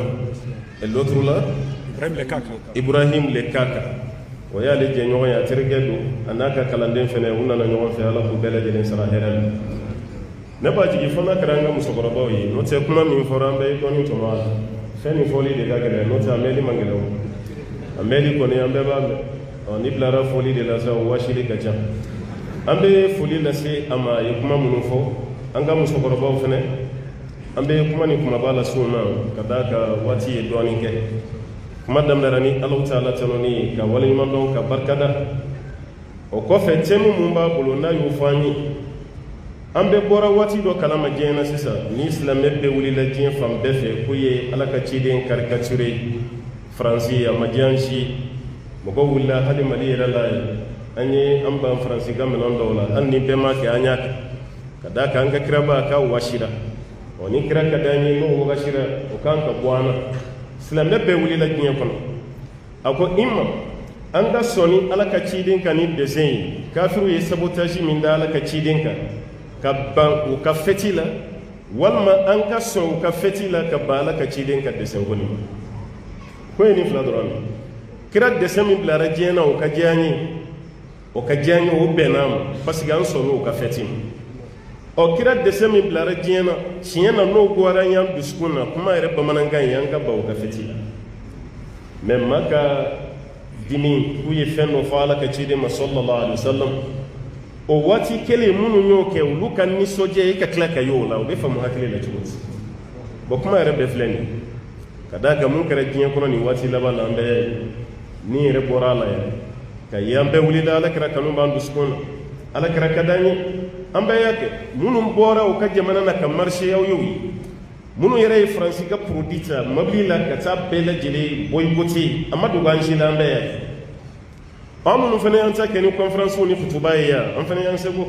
et l'autre là Ibrahim le Kaka o ya le jenyo ya tergedo anaka kalanden fene unna na nyon fe ala ko bele de sara heral ne ba jigi fona karanga musokorobo yi no te kuma mi forambe ko ni to ma feni foli de gagere no te ameli mangelo ameli ko ni ambe ba on iblara foli de la sa washili kacha ambe foli la se ama yekuma munufo anga musokorobo fene ambe kuma ni kuma bala suna kadaka wati e doni ke madam darani Allah Ta'ala tanoni ka wali mandon ka barkada o ko fe temu mumba bolo na yu fani ambe bora wati do kalama jena sisa ni islam be wuli la jien fam be fe kuye alaka ciden caricature franci ya majanshi mogo wulla hadi mali la anyi amba franci gamen on dola anni be ma ke anya kadaka anga kraba ka washira oni kira kadani no washira o kan ka bwana islam be wuli la jien kono ako imma anga soni alaka ciden kan ni design kafiru ye sabotage min da alaka ciden kan ka ban u ka fetila walma an ka son ka fetila ka bala ka ciden ka desen goni ko ni fla doron kira desen min blara jena o ka jani o benam parce que an son o ka fetim o kira desen min blara jena siena no gwara yam duskuna kuma ere bamananga yanga ba o ka fetila même maka dimi ku ye fenno fala ka ciden ma sallallahu alaihi wasallam o wati kele munu nyoke uluka ni soje ka klaka yola o be famu hakile la chuti bokuma rebe fleni kadaka mun kare jinya kono ni wati la bala ambe ni re borala ya ka yambe wulida ala kra kanu bandu skon ala kra kadani ambe yake munu bora o ka jamana na ka marché yaw yowi munu yere france ka produita mabila ka ta bela jele boy goti amadu ganji la ambe yake amunu fana yanta keni conference ni khutuba ya am fana yan sego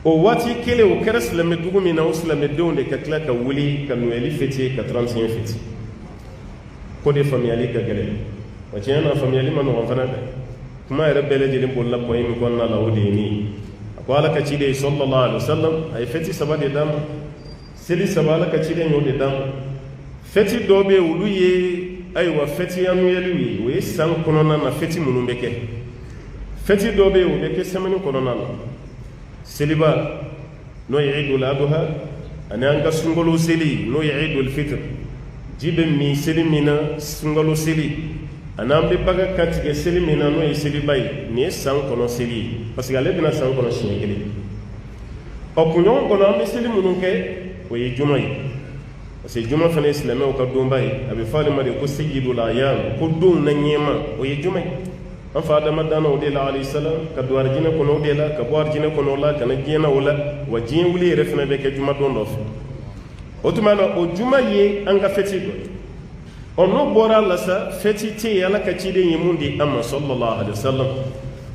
o wati kele o kera silame dugu mina o silame donde ka kila ka wuli ka noeli fêter ka 35 fêter ko de familiali ka gele o tiena familiali mano fana kuma yɛrɛ bɛɛ lajɛlen bolila pɔyi min kɔnɔna la o de ye nin a ko ala ka ciden sallallahu alaihi wasallam a ye fɛti saba de d'a ma seli saba ala ka ciden y'o de d'a ma fɛti dɔ bɛ olu ye ayiwa fɛti annueliw ye o ye san kɔnɔna na fɛti minnu bɛ kɛ fɛti dɔ bɛ yen o bɛ kɛ semaine kɔnɔna na seliba n'o ye idul adha ani an ka sunkalo seli n'o ye idul fitr ji bɛ min seli min na sunkalo seli an'an bɛ baga kantigɛ seli min na n'o ye seliba ye nin ye san kɔnɔ seli ye parce que ale bɛna san kɔnɔ siɲɛ kelen ɔ kunɲɔgɔn kɔnɔ an bɛ seli minnu kɛ o ye juma ye parce que juma fana ye silamɛw ka donba ye a bɛ fɔ ale ma de ko sejidul ayam ko don na ɲɛma o ye juma ye an fa adama danna o de la alayhi salam ka don arijinɛ kɔnɔ o de la ka bɔ arijinɛ kɔnɔ o la ka na diɲɛ na o la wa diɲɛ wuli yɛrɛ fana bɛ kɛ juma don dɔ fɛ o tuma na o juma ye an ka fɛti dɔ ye o n'o bɔra la sa fɛti tɛ yen ala ka ciden ye mun di an ma sallallahu alaihi wasallam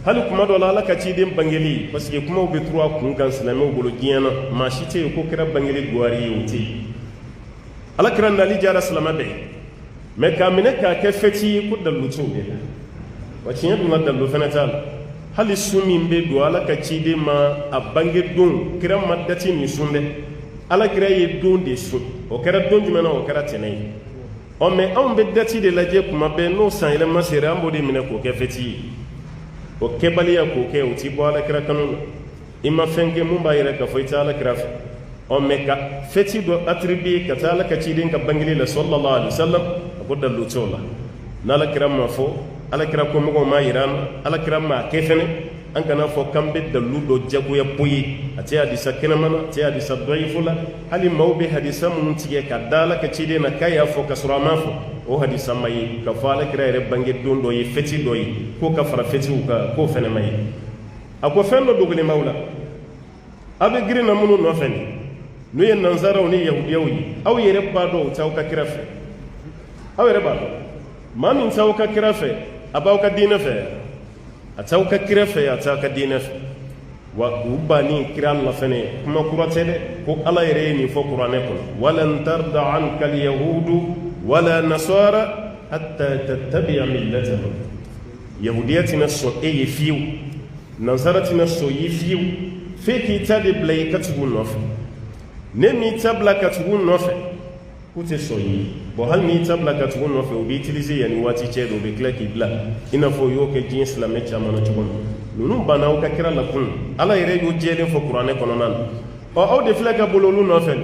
hali kuma dɔ la ala ka ciden bangeli parce que kumaw bɛ turu a kun kan silamɛw bolo diɲɛ na maa si tɛ yen ko kɛra bangeli guwari ye o tɛ yen ala kɛra nali diyara silamɛ bɛɛ mɛ k'a minɛ k'a kɛ fɛti ye ko dalu t'o de la wa tiɲɛ dun ka dalu fana t'a la hali su min bɛ don ala ka ciden ma a bange don kira ma dati nin sun dɛ ala kira ye don de sun o kɛra don jumɛn na o kɛra tɛnɛ ye ɔ mɛ anw bɛ dati de lajɛ kuma bɛɛ n'o san yɛlɛma sera an b'o de minɛ k'o kɛ fɛti ye o kɛbaliya k'o kɛ o ti bɔ ala kira kanu na i ma fɛn kɛ mun b'a yɛrɛ k'a fɔ i tɛ ala kira fɛ ɔ mɛ ka fɛti dɔ attribuer ka taa ala ka ciden ka bangeli la sallallahu alaihi wasallam a ko dalu t'o la n'ala kira ma fɔ ala kira ko mɔgɔw ma yira an na ala kira ma kɛ fɛnɛ an kana fɔ k'an bɛ dalu dɔ jagoya bo ye a tɛ hadisa kɛnɛma na a tɛ hadisa dɔyifu la hali maaw bɛ hadisa minnu tigɛ ka da ala ka ciden na k'a y'a fɔ ka sɔrɔ a ma fɔ o hadisa ma ye ka fɔ ala kira yɛrɛ bange don dɔ ye fɛti dɔ ye k'o ka fara fɛtiw kan k'o fɛnɛ ma ye a ko fɛn dɔ dogolen b'aw la aw bɛ girin na minnu nɔfɛ nin n'o ye nanzaraw ni yahudiyaw ye aw yɛrɛ b'a dɔn o t'aw ka kira fɛ aw yɛrɛ b'a dɔn maa min t'aw ka kira fɛ a b'aw ka diinɛ fɛ a t'aw ka kira fɛ a t'aw ka diinɛ fɛ wa u banni kira la fɛnɛ kuma kura tɛ dɛ ko ala yɛrɛ ye nin fɔ kuranɛ kɔnɔ walan tarda anka alyahudu wala nasara hatta tattabi'a millatahum yahudiya tɛna sɔn e ye fiyewu nansara tɛna sɔn ye fiyewu f'e k'i ta de bila i ka tugu nɔfɛ ne m'i ta bila ka tugu nɔfɛ k'u tɛ sɔn ye bon hali n'i ta bila ka tugu nɔfɛ u b'i utiliser yanni waati cɛ dɔ u bɛ tila k'i bila i n'a fɔ u y'o kɛ diɲɛ silamɛ caman na cogo min ninnu banna aw ka kira la kunun ala yɛrɛ y'o jɛlen fɔ kuranɛ kɔnɔna na ɔ aw de filɛ ka bolo olu nɔfɛ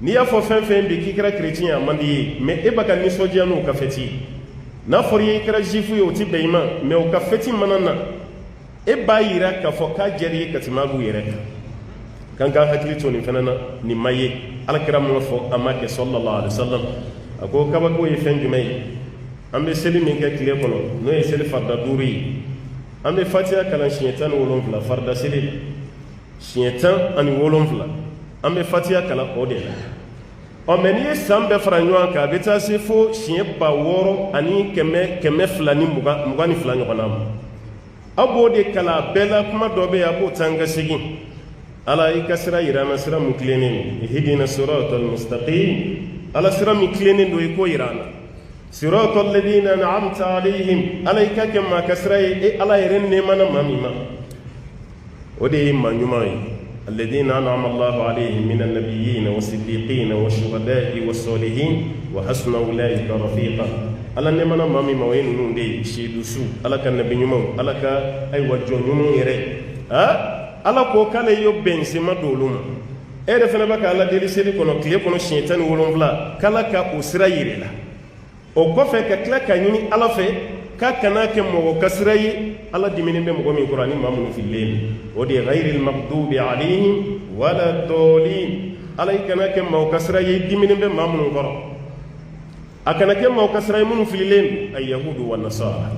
n'i y'a fɔ fɛn fɛn bi k'i kɛra chrétien a man di ye mais e bɛ ka nisɔndiya n'u ka fɛti ye n'a fɔra i ye i kɛra juif ye o ti bɛn i ma mais u ka fɛti mana na e b'a yira k'a fɔ k'a diyara i ye ka tɛmɛ a b'u yɛrɛ kan k'an ka hakili to nin fana na nin ma ye alakira mun fɔ an ma kɛ sallallahu alaihi wasallam a ko kabako ye fɛn jumɛn ye an bɛ seli min kɛ tile kɔnɔ n'o ye seli farida 5 ye an bɛ fatiha kalan siɲɛ 17 farida seli la siɲɛ 17 an bɛ fatiha kalan o de la ɔ mɛ n'i ye san bɛɛ fara ɲɔgɔn kan a bɛ taa se fo siɲɛ 600 ani 222 ɲɔgɔnna ma aw b'o de kalan a bɛɛ la kuma dɔ bɛ yen a b'o tan ka segin ala i ka sira yira an na sira min tilennen don ihdina siratal mustaqim ala sira min tilennen don i k'o yira an na siratal ladina an'amta alayhim ala i ka kɛ maa ka sira ye e ala yɛrɛ nɛɛmana maa min ma o de ye maa ɲuman ye alladina an'ama allahu alayhim min annabiyina wasiddiqina washuhada'i wassalihin wa hasuna ulaika rafiqa ala nɛɛmana maa min ma o ye ninnu de ye seedusu ala ka nabi ɲumanw ala ka ayiwa jɔn ɲumanw yɛrɛ ala ko k'ale y'o bɛnsema don olu ma e yɛrɛ fana bɛ ka ala deli seli kɔnɔ tile kɔnɔ siɲɛ 17 k'ala ka o sira yiri la o kɔfɛ ka tila ka ɲini ala fɛ k'a kana kɛ mɔgɔ ka sira ye ala diminen bɛ mɔgɔ min kɔrɔ ani maa minnu fililen o de ye ghayril maghdubi alayhim wala dɔɔlin ala i kana kɛ mɔgɔ ka sira ye diminen bɛ maa minnu kɔrɔ a kana kɛ mɔgɔ ka sira ye minnu fililen a yahudu wa nasara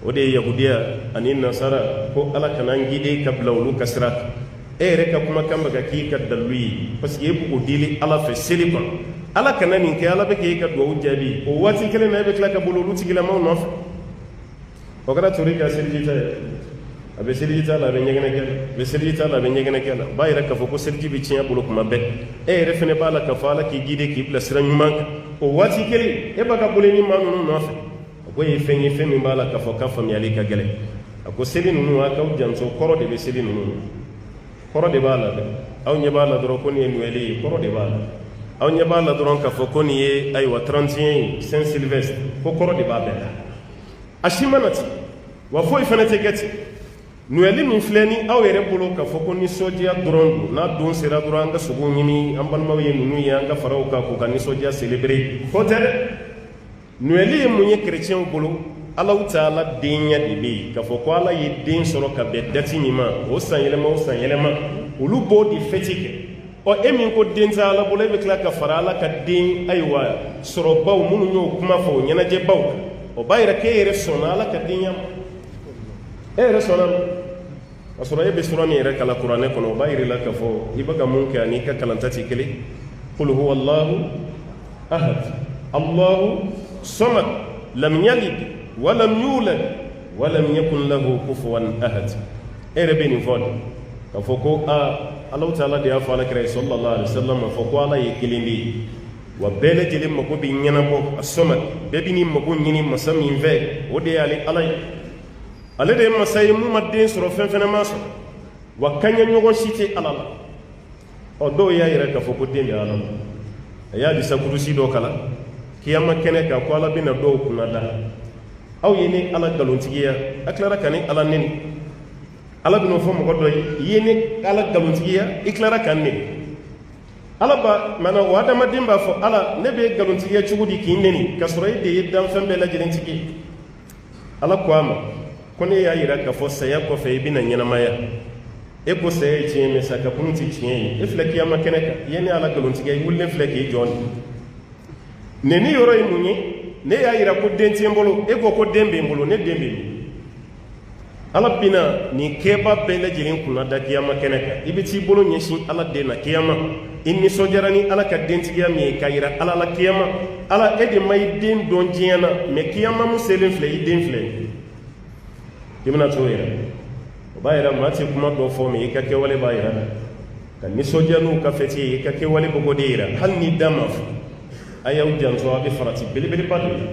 o de ye yahudiya ani nasara ko ala kana n gide ka bila olu ka sira kan e yɛrɛ ka kumakan bɛ ka k'i ka dalu ye parce que e bɛ k'o deli ala fɛ seli kɔnɔ ala kana nin kɛ ala bɛ k'e ka duwawu jaabi o waati kelen na e bɛ tila ka bolo olu tigilamaw nɔfɛ o kɛra tori ka seliji ta ye a bɛ seliji ta la a bɛ ɲɛgɛnɛ kɛ la a bɛ seliji ta la a bɛ ɲɛgɛnɛ kɛ la o b'a yira k'a fɔ ko seliji bɛ tiɲɛ bolo kuma bɛɛ e yɛrɛ fɛnɛ b'a la k'a fɔ ala k'i guider k'i bila sira ɲuman kan o waati kelen e b'a ka boli ni maa ninnu nɔfɛ a ko ye fɛn ye fɛn min b'a la k'a fɔ k'a faamuyali ka gɛlɛn a ko seli ninnu a k'aw janto kɔrɔ de bɛ seli ninnu kɔrɔ de b'a la dɛ aw ɲɛ b'a la dɔrɔn ko nin ye noël ye kɔrɔ de b'a la aw ɲɛ b'a la dɔrɔn k'a fɔ ko nin ye ayiwa 31 ye Saint Sylvestre ko kɔrɔ de b'a bɛɛ la a si mana ten wa foyi fana tɛ kɛ ten noël min filɛ ni aw yɛrɛ bolo k'a fɔ ko nisɔndiya dɔrɔn don n'a don sera dɔrɔn an ka sogow ɲini an balimaw ye ninnu ye an ka faraw kan k'u ka nisɔndiya célébrer o tɛ dɛ noël ye mun ye chrétienw bolo Allahu Taala denya de bɛ yen k'a fɔ ko ala ye den sɔrɔ ka bɛn date min ma o san yɛlɛma olu b'o de fêter kɛ ɔ e min ko den tɛ ala bolo e bɛ tila ka fara ala ka den ayiwa sɔrɔbaw minnu y'o kuma fɔ o ɲɛnajɛbaw o b'a yira k'e yɛrɛ sɔnna ala ka denya ma e yɛrɛ sɔnna ma a sɔrɔ e bɛ sura min yɛrɛ kalan kuranɛ kɔnɔ o b'a yira la k'a fɔ i bɛ ka mun kɛ ani i ka kalanta tɛ kelen qul huwa allahu ahad allahu samad lam yalid walam yulad walam yakun lahu kufuwan ahad e yɛrɛ bɛ nin fɔ de k'a fɔ ko Allahu Taala de y'a fɔ alakira sallallahu alaihi wasallam a fɔ ko ala ye kelen de ye wa bɛɛ lajɛlen mako bɛ ɲɛnabɔ a samad bɛɛ bɛ ni mako ɲini masa min fɛ o de y'ale ala ye ale de ye masa ye mun ma den sɔrɔ fɛn fɛnɛ ma sɔrɔ wa kaɲɛ ɲɔgɔn si tɛ ala la ɔ dɔw y'a yɛrɛ k'a fɔ ko den de ye ala la a y'a disa kurusi dɔ kala kiyama kɛnɛ kan ko ala bɛna dɔw kunna da aw ye ni ala nkalontigiya a tilara ka ni ala neni ala bɛn'o fɔ mɔgɔ dɔ ye i ye ni ala nkalontigiya i tilara ka n neni ala ba mana o adamaden b'a fɔ ala ne bɛ nkalontigiya cogo di k'i neni k'a sɔrɔ e de ye danfɛn bɛɛ lajɛlen tigi ala ko a ma ko ne y'a yira k'a fɔ saya kɔfɛ i bɛna ɲɛnamaya e ko saya ye tiɲɛ mɛ sa ka kunun tɛ tiɲɛ ye e filɛ kiyama kɛnɛ kan i ye ne ala nkalontigiya i wulilen filɛ k'i jɔ neni yɔrɔ ye mun ye ne y'a yira ko den tɛ n bolo e ko den bɛ n bolo ne den bɛ n ala bɛna nin kɛba bɛɛ lajɛlen kunna da kiyama kɛnɛ kan i bɛ t'i bolo ɲɛsin ala den na kiyama i nisɔndiyara ni ala ka dentigiya min ye k'a yira ala la kiyama ala e de ma i den dɔn diɲɛ na mɛ kiyama mun selen filɛ i den filɛ i bɛna t'o yɛrɛ o b'a yira maa tɛ kuma dɔ fɔ mɛ i ka kɛwale b'a yira ka nisɔndiya n'u ka fɛti ye i ka kɛwale bɛ k'o de yira hali n'i da ma fɔ a y'aw janto a bɛ farati belebeleba dɔ ye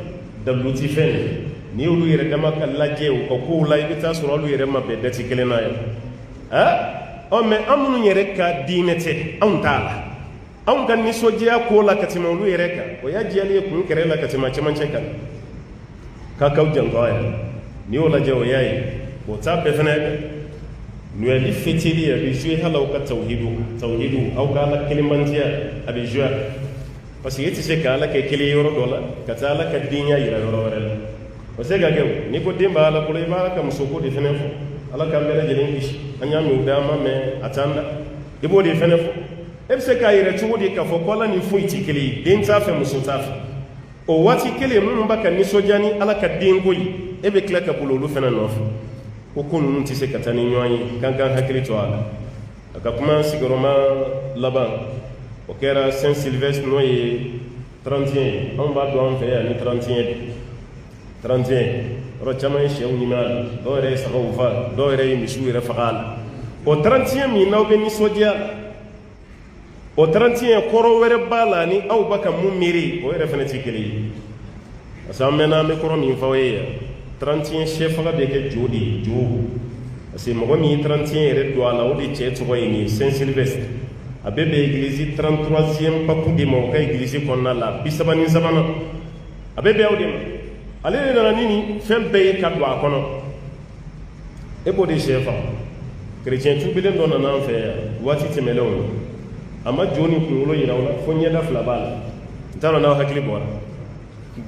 dabilu ti fɛn de n'i y'olu yɛrɛ dama ka lajɛ u ka kow la i bɛ taa sɔrɔ olu yɛrɛ ma bɛn dati kelen na yan ɔ mɛ an minnu yɛrɛ ka diinɛ tɛ anw t'a la anw ka nisɔndiya ko la ka tɛmɛ olu yɛrɛ kan o y'a diyali ye kun kɛrɛ la ka tɛmɛ a cɛmancɛ kan k'a k'aw janto a yɛrɛ n'i y'o lajɛ o y'a ye o t'a bɛɛ fɛnɛ dɛ noɛli fitiri a bɛ jouer hali aw ka tawhidu aw ka ala kelenmantiya a bɛ jouer parce que e tɛ se ka ala kɛ kelen yɔrɔ dɔ la ka taa ala ka denya yira yɔrɔ wɛrɛ la o se ka kɛ o n'i ko den b'a ala bolo i b'a ka musoko de fɛnɛ fɔ ala k'an bɛɛ lajɛlen kisi an y'a mɛn o d'an ma mɛ a t'an da i b'o de fɛnɛ fɔ e bɛ se k'a yɛrɛ cogo di k'a fɔ ko ala ni foyi tɛ kelen ye den t'a fɛ muso t'a fɛ o waati kelen minnu b'a ka nisɔndiya ni ala ka denko ye e bɛ tila ka bolo olu fɛnɛ nɔfɛ ko ninnu tɛ se ka taa ni ɲɔgɔn ye k'an k'an hakili to a la a ka kuma sigiyɔrɔma laban o kɛra Saint Sylvestre n'o ye 31 ye anw b'a dɔn an fɛ yan ni 31 yɔrɔ caman ye sɛw ɲimi a la dɔw yɛrɛ ye sagaw faga dɔw yɛrɛ ye misiw yɛrɛ faga a la o 31 min n'aw bɛ nisɔndiya o 31 kɔrɔ wɛrɛ b'a la ni aw b'a ka mun miiri o yɛrɛ fɛnɛ tɛ kelen ye parce que an mɛnna an bɛ kɔrɔ min fɔ aw ye yan 31 sɛfaga bɛ kɛ jo de ye jo parce que mɔgɔ min ye 31 yɛrɛ don a la o de cɛ tɔgɔ ye nin ye Saint Sylvestre a bɛ bɛn église 33e papu de ma o ka église kɔnɔna la 33nan a bɛ bɛn aw de ma ale de nana ni nin fɛn bɛɛ ye ka don a kɔnɔ e b'o de sɛ faga chrétien tubilen dɔ nana an fɛ yan waati tɛmɛnlenw a ma jo ni kunkolo yira aw la fo ɲɛda fila b'a la n t'a dɔn n'aw hakili bɔra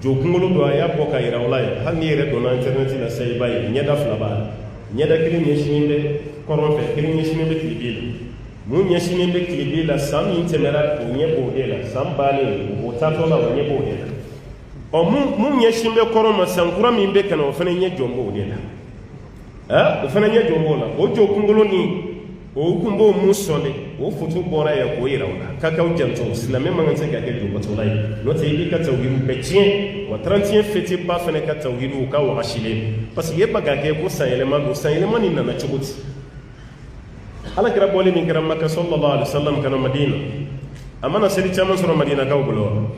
jo kunkolo don a y'a bɔ ka yira aw la yan hali n'i yɛrɛ donna internet la sisan i b'a ye ɲɛda fila b'a la ɲɛda kelen ɲɛsinnen bɛ kɔrɔn fɛ kelen ɲɛsinnen bɛ tilibi la mun ɲɛsinnen bɛ tilibi la san min tɛmɛra o ɲɛ b'o de la san bannen o taatɔ la o ɲɛ b'o de la ɔ mun ɲɛsin bɛ kɔrɔn ma san kura min bɛ ka na o fana ɲɛ jɔn b'o de la o fana ɲɛ jɔn b'o la o jo kunkolo ni o kumbo musole o futu bora ya ko ira ona kaka o janto silame mangan se ka ke do batolay no te bi ka tawhidu betien wa 31 fete ba fene ka tawhidu ka wa ashile parce que yeba ga ke ko sayele man ni na chuguti ala kira bole min kira makka sallallahu alaihi wasallam kana madina amana seli chaman sura madina ka bulo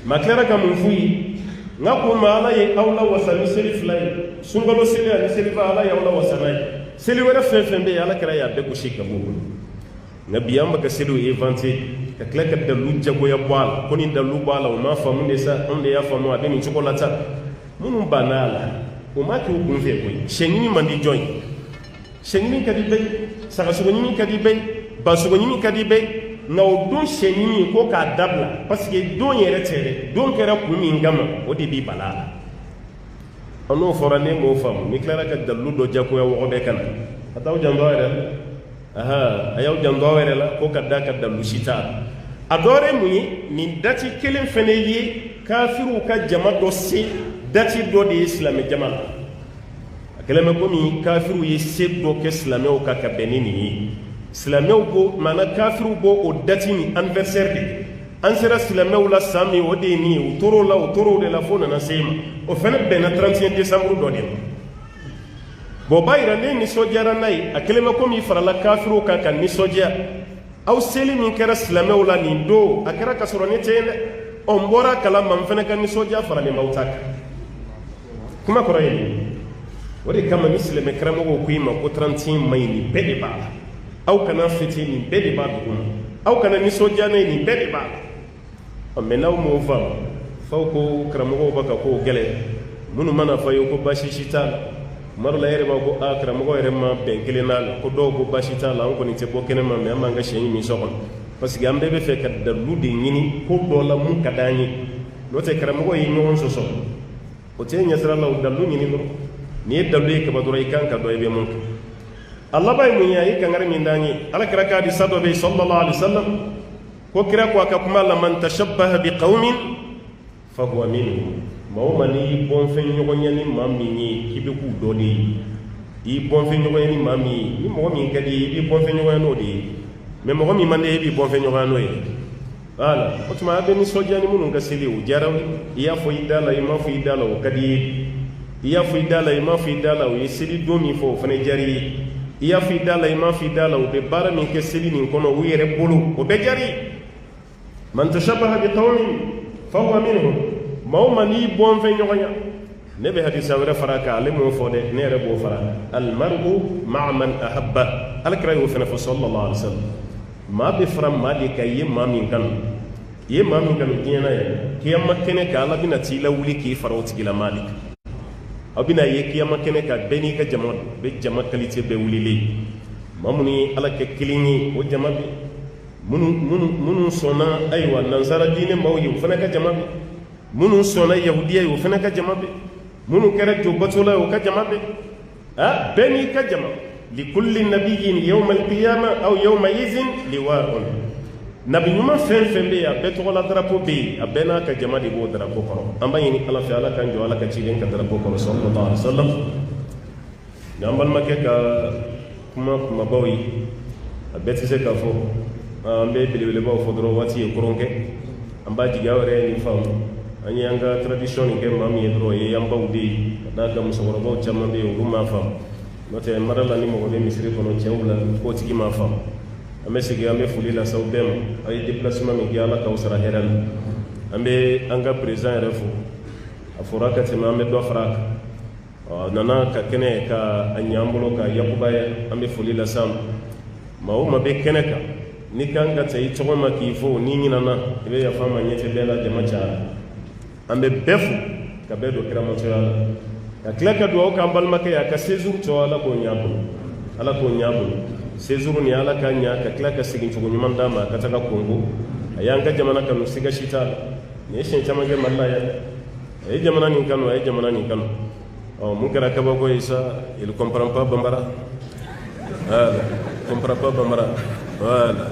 maklara ka mun fuyi ngako mala ye awla wasani seli flay sungalo seli ani seli ba ala ya awla wasanay seli wɛrɛ fɛn fɛn bɛ yen ala kɛra y'a bɛɛ gosi ka bɔ o bolo nka bi an bɛ ka seliw inventer ka tila ka dalilu jagoya bɔ a la ko ni dalilu b'a la o m'a faamu de sa anw de y'a faamu a bɛ nin cogo la tan minnu banna a la o m'a kɛ o kun fɛ koyi sɛɲini man di jɔn ye sɛɲini ka di bɛɛ ye sagasogoɲini ka di bɛɛ ye basogoɲini ka di bɛɛ ye nka o don sɛɲini ko k'a dabila parce que don yɛrɛ tɛ dɛ don kɛra kun min kama o de b'i bala a la. Ano fɔra ne m'o faamu ni tilara ka dalilu dɔ jagoya wɔgɔ bɛɛ kana a t'aw janto a yɛrɛ la a y'aw janto aw yɛrɛ la ko ka da ka dalilu si t'a la a dɔ wɛrɛ mun ye nin dati kelen fɛnɛ ye kafiriw ka jama dɔ se dati dɔ de ye silamɛ jama la a kɛlen bɛ komi kafiriw ye se dɔ kɛ silamɛw kan ka bɛn ni nin ye silamɛw ko maana kafiriw bɔ o dati ni anniversaire de an sera silamɛw la san min o de ye nin ye u tor'o la o tor'o de la fo nana se ma o fɛnɛ bɛnna 31 décembre dɔ de ma bon b'a yira ne nisɔndiyara n'a ye a kelen bɛ komi i farala kafiriw kan ka nisɔndiya aw seli min kɛra silamɛw la nin don a kɛra ka sɔrɔ ne tɛ yen dɛ ɔ n bɔra kalama n fɛnɛ ka nisɔndiya faralen b'aw ta kan kuma kɔrɔ ye nin o de kama ni silamɛ karamɔgɔw ko i ma ko 31 ma ɲi nin bɛɛ de b'a la aw kana fêter nin bɛɛ de b'a dugu ma aw kana nisɔndiya n'a ye nin bɛɛ de b'a la mɛ n'aw m'o faamu faw ko karamɔgɔw b'a ka kow gɛlɛ minnu mana fɔ ye ko baasi si t'a la tuma dɔ la e yɛrɛ b'a ko a karamɔgɔ yɛrɛ ma bɛn kelen n'a la ko dɔw ko baasi t'a la an kɔni tɛ bɔ kɛnɛ ma mɛ an b'an ka siyɛn min so kɔnɔ parce que an bɛɛ bɛ fɛ ka dalilu de ɲini ko dɔ la mun ka d'an ye n'o tɛ karamɔgɔ ye ɲɔgɔn sɔsɔ o tɛ ɲɛsira la o dalilu ɲini dɔrɔn n'i ye dalilu ye kaba dɔrɔn i kan ka dɔn i bɛ mun kɛ a laban ye mun ye a ye kangari min d'an ye ala kira ka hadisa dɔ bɛ yen sallallahu alaihi wa sallam ko kira ko a ka kuma la man tashabbaha bi qawmin fa huwa minhum maa o maa n'i y'i bɔnfɛn ɲɔgɔnya ni maa min ye k'i bɛ k'u dɔ de ye i y'i bɔnfɛn ɲɔgɔnya ni maa min ye ni mɔgɔ min ka di ye i b'i bɔnfɛn ɲɔgɔnya n'o de ye mɛ mɔgɔ min man di ye i b'i bɔnfɛn ɲɔgɔnya n'o ye voilà o tuma a bɛ nisɔndiya ni minnu ka seli o diyara i y'a fɔ i da la i m'a fɔ i da la o ka di ye i y'a fɔ i da la i m'a fɔ i da la o ye seli don min fɔ o fana diyara i ye i y'a fɔ i da la i m'a fɔ i da la o bɛ baara min kɛ seli nin kɔnɔ u yɛrɛ bolo o bɛɛ diyara i ye man tashabbaha bi qawmin fa huwa minhum maa o maa n'i bɔnfɛn ɲɔgɔnya ne bɛ hadisa wɛrɛ fara kan ale m'o fɔ dɛ ne yɛrɛ b'o fara almaru ma'a man ahabba alakira y'o fana fɔ sallallahu alaihi wa sallam maa bɛ fara maa de kan i ye maa min kanu i ye maa min kanu diɲɛ na yɛrɛ kiyama kɛnɛ kan ala bɛna t'i lawuli k'i fara o tigilamaa de kan aw bɛna ye kiyama kɛnɛ kan bɛɛ n'i ka jama bɛ jama qualité bɛɛ wulilen maa minnu ye ala kɛ kelen ye o jama bɛ minnu sɔnna ayiwa nansara diinɛ maaw ye o fana ka jama bɛ minnu sɔnna yahudiya ye o fana ka jama bɛ minnu kɛra jobatola ye o ka jama bɛ a bɛɛ n'i ka jama likulli nabiyyin yawma alqiyama aw yawma izin liwa'un nabi ɲuman fɛn fɛn bɛ yen a bɛɛ tɔgɔla darapo bɛ yen a bɛɛ n'a ka jama de b'o darapo kɔrɔ an b'a ɲini ala fɛ ala k'an jɔ ala ka ciden ka darapo kɔrɔ sallallahu alaihi wa sallam n'an balimakɛ ka kuma kumabaw ye a bɛɛ tɛ se k'a fɔ an bɛ belebelebaw fɔ dɔrɔn waati ye koron kɛ an b'a jigi aw yɛrɛ ye nin faamu an ye an ka tradition nin kɛ maa min ye dɔrɔn o ye an baw de ye ka d'a kan musokɔrɔbaw caman bɛ yen olu m'a faamu n'o tɛ mara la ni mɔgɔ bɛ misiri kɔnɔ cɛw la k'o tigi m'a faamu an bɛ segin an bɛ foli lase aw bɛɛ ma a ye déplacement min kɛ ala k'aw sara hɛrɛ la an bɛ an ka président yɛrɛ fo a fɔra ka tɛmɛ an bɛ dɔ fara a kan a nana ka kɛnɛ ka a ɲɛ an bolo ka yakubaya an bɛ foli lase a ma maa o maa bɛ kɛnɛ kan ni kan ka ta i tɔgɔ ma k'i fo ni ɲinana i bɛ yafa ma ɲɛ tɛ bɛɛ la jama cayara an bɛ bɛɛ fo ka bɛɛ don kiramatɔya la ka tila ka dugawu k'an balimakɛ ye a ka séjour tɔ ala k'o ɲɛ a bolo ala k'o ɲɛ a bolo séjour ni ala ka ɲɛ ka tila ka segin cogo ɲuman d'a ma a ka taga Congo a y'an ka jamana kanu siga si t'a la nin ye siɲɛ caman kɛ Mali la yan a ye jamana nin kanu a ye jamana nin kanu mun kɛra kabako ye sa il comprend pas bambara voilà comprend pas bambara voilà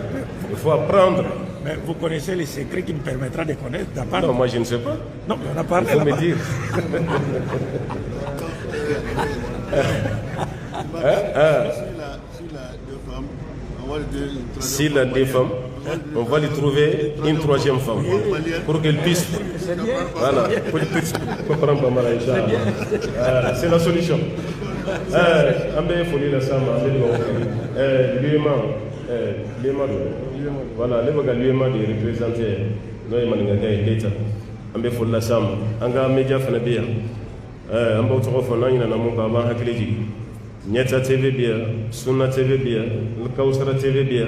il faut apprendre. Mais vous connaissez les secrets qui me permettra de connaître d'abord. Non, moi je ne sais pas. Non, mais on a parlé. Il faut me dire. Sur la deux femmes, S'il a des femmes, on va lui trouver une troisième femme pour qu'elle puisse. Voilà, pour qu'elle puisse comprendre pas mal, Inch'Allah. C'est la solution. Ambe Foli la Sama, voilà, les bagages lui de représenter nos Maninga et Keita. Ambe Foli la Sama, Anga Media Fanabia. Ambe Autofona, il y a un moment avant Hakiliji. Nyeta TV Bia, Sunna TV Bia, Kausara TV Bia,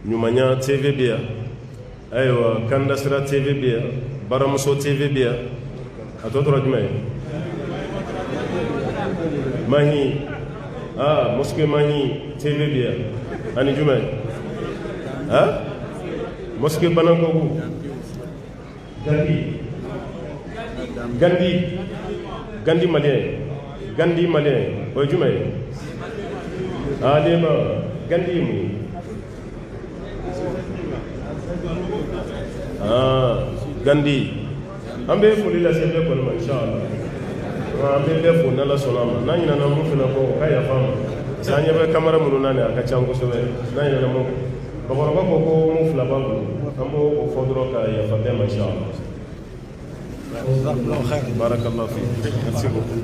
Numanya TV Bia, Aywa, Kandasra TV Bia, Baramuso TV Bia, à toi, Mahi, Mosque Mahi TV Bia, Ani Jumai, Mosque Banankogu, Gandhi Malien, Ojumai, Adema, Gandhi, Gandhi, Ambe Foli la Sebe Kolma, Inshallah. Ambe Foli la Solama, Nana Mufina, Kaya Fama, Sanya Kamara Munana, Kachango Sove, Nana Mo, Bako Mufla Babu, Ambo Fodroka, Yafadema, Inshallah. Barakallah fi. Merci beaucoup.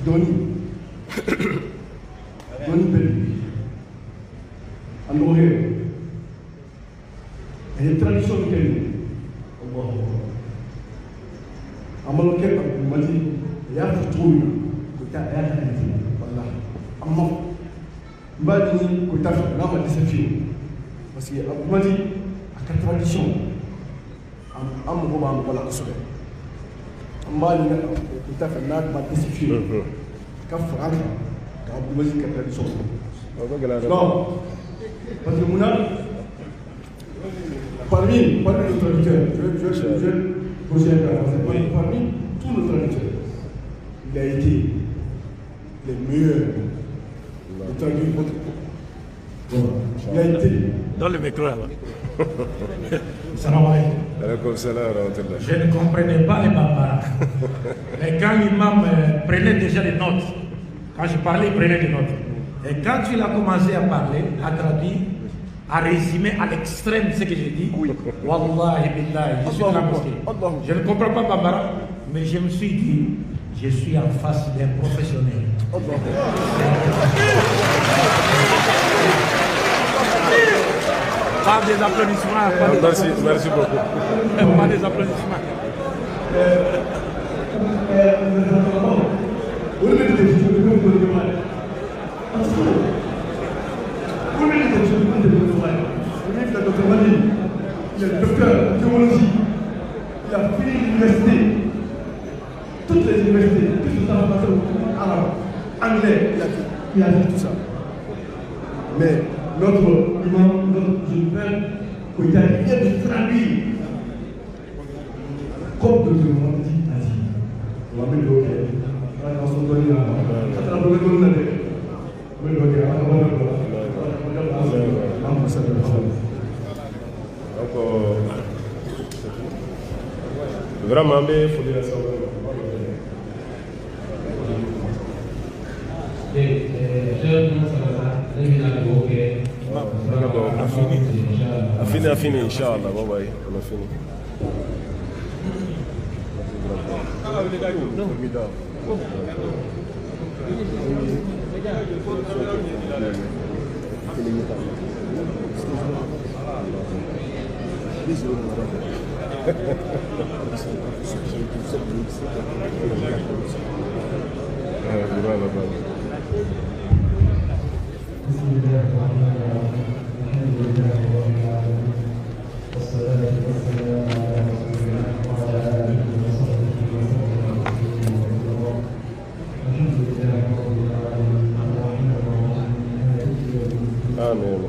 Doni Belli, allora è tradizione che amalo che mali ya futuina kuta ya kanti wallahi amma mbadi kuta na ma disafio parce que mali a tradition am ko ma wala ko mbadi kuta na ma disafio ka franca musique traditionnelle. Non, parce que parmi les traducteurs, je poser un cas, parmi tous les traducteurs, il a été le meilleur de traduire votre. Il a été. Dans le micro là. Je ne comprenais pas les Bambara. Mais quand l'imam prenait déjà des notes, quand je parlais, il prenait des notes. Et quand il a commencé à parler, à traduire, à résumer à l'extrême ce que j'ai dit, Wallahi billahi, je suis dans la mosquée. Je ne comprends pas Bambara, mais je me suis dit, je suis en face d'un professionnel. Pas des applaudissements. Merci beaucoup. Pas des applaudissements. Il est docteur en théologie, il a fini l'université, toutes les universités, tout ce temps passé au arabe, anglais, il a fait tout ça. Mais notre imam, notre jeune frère, il a rien de traduire. Comme de ce monde dit, on va mettre le hockey. On va se donner la vraiment, il faut dire ça. A fini, Inch'Allah. On a fini. Amen.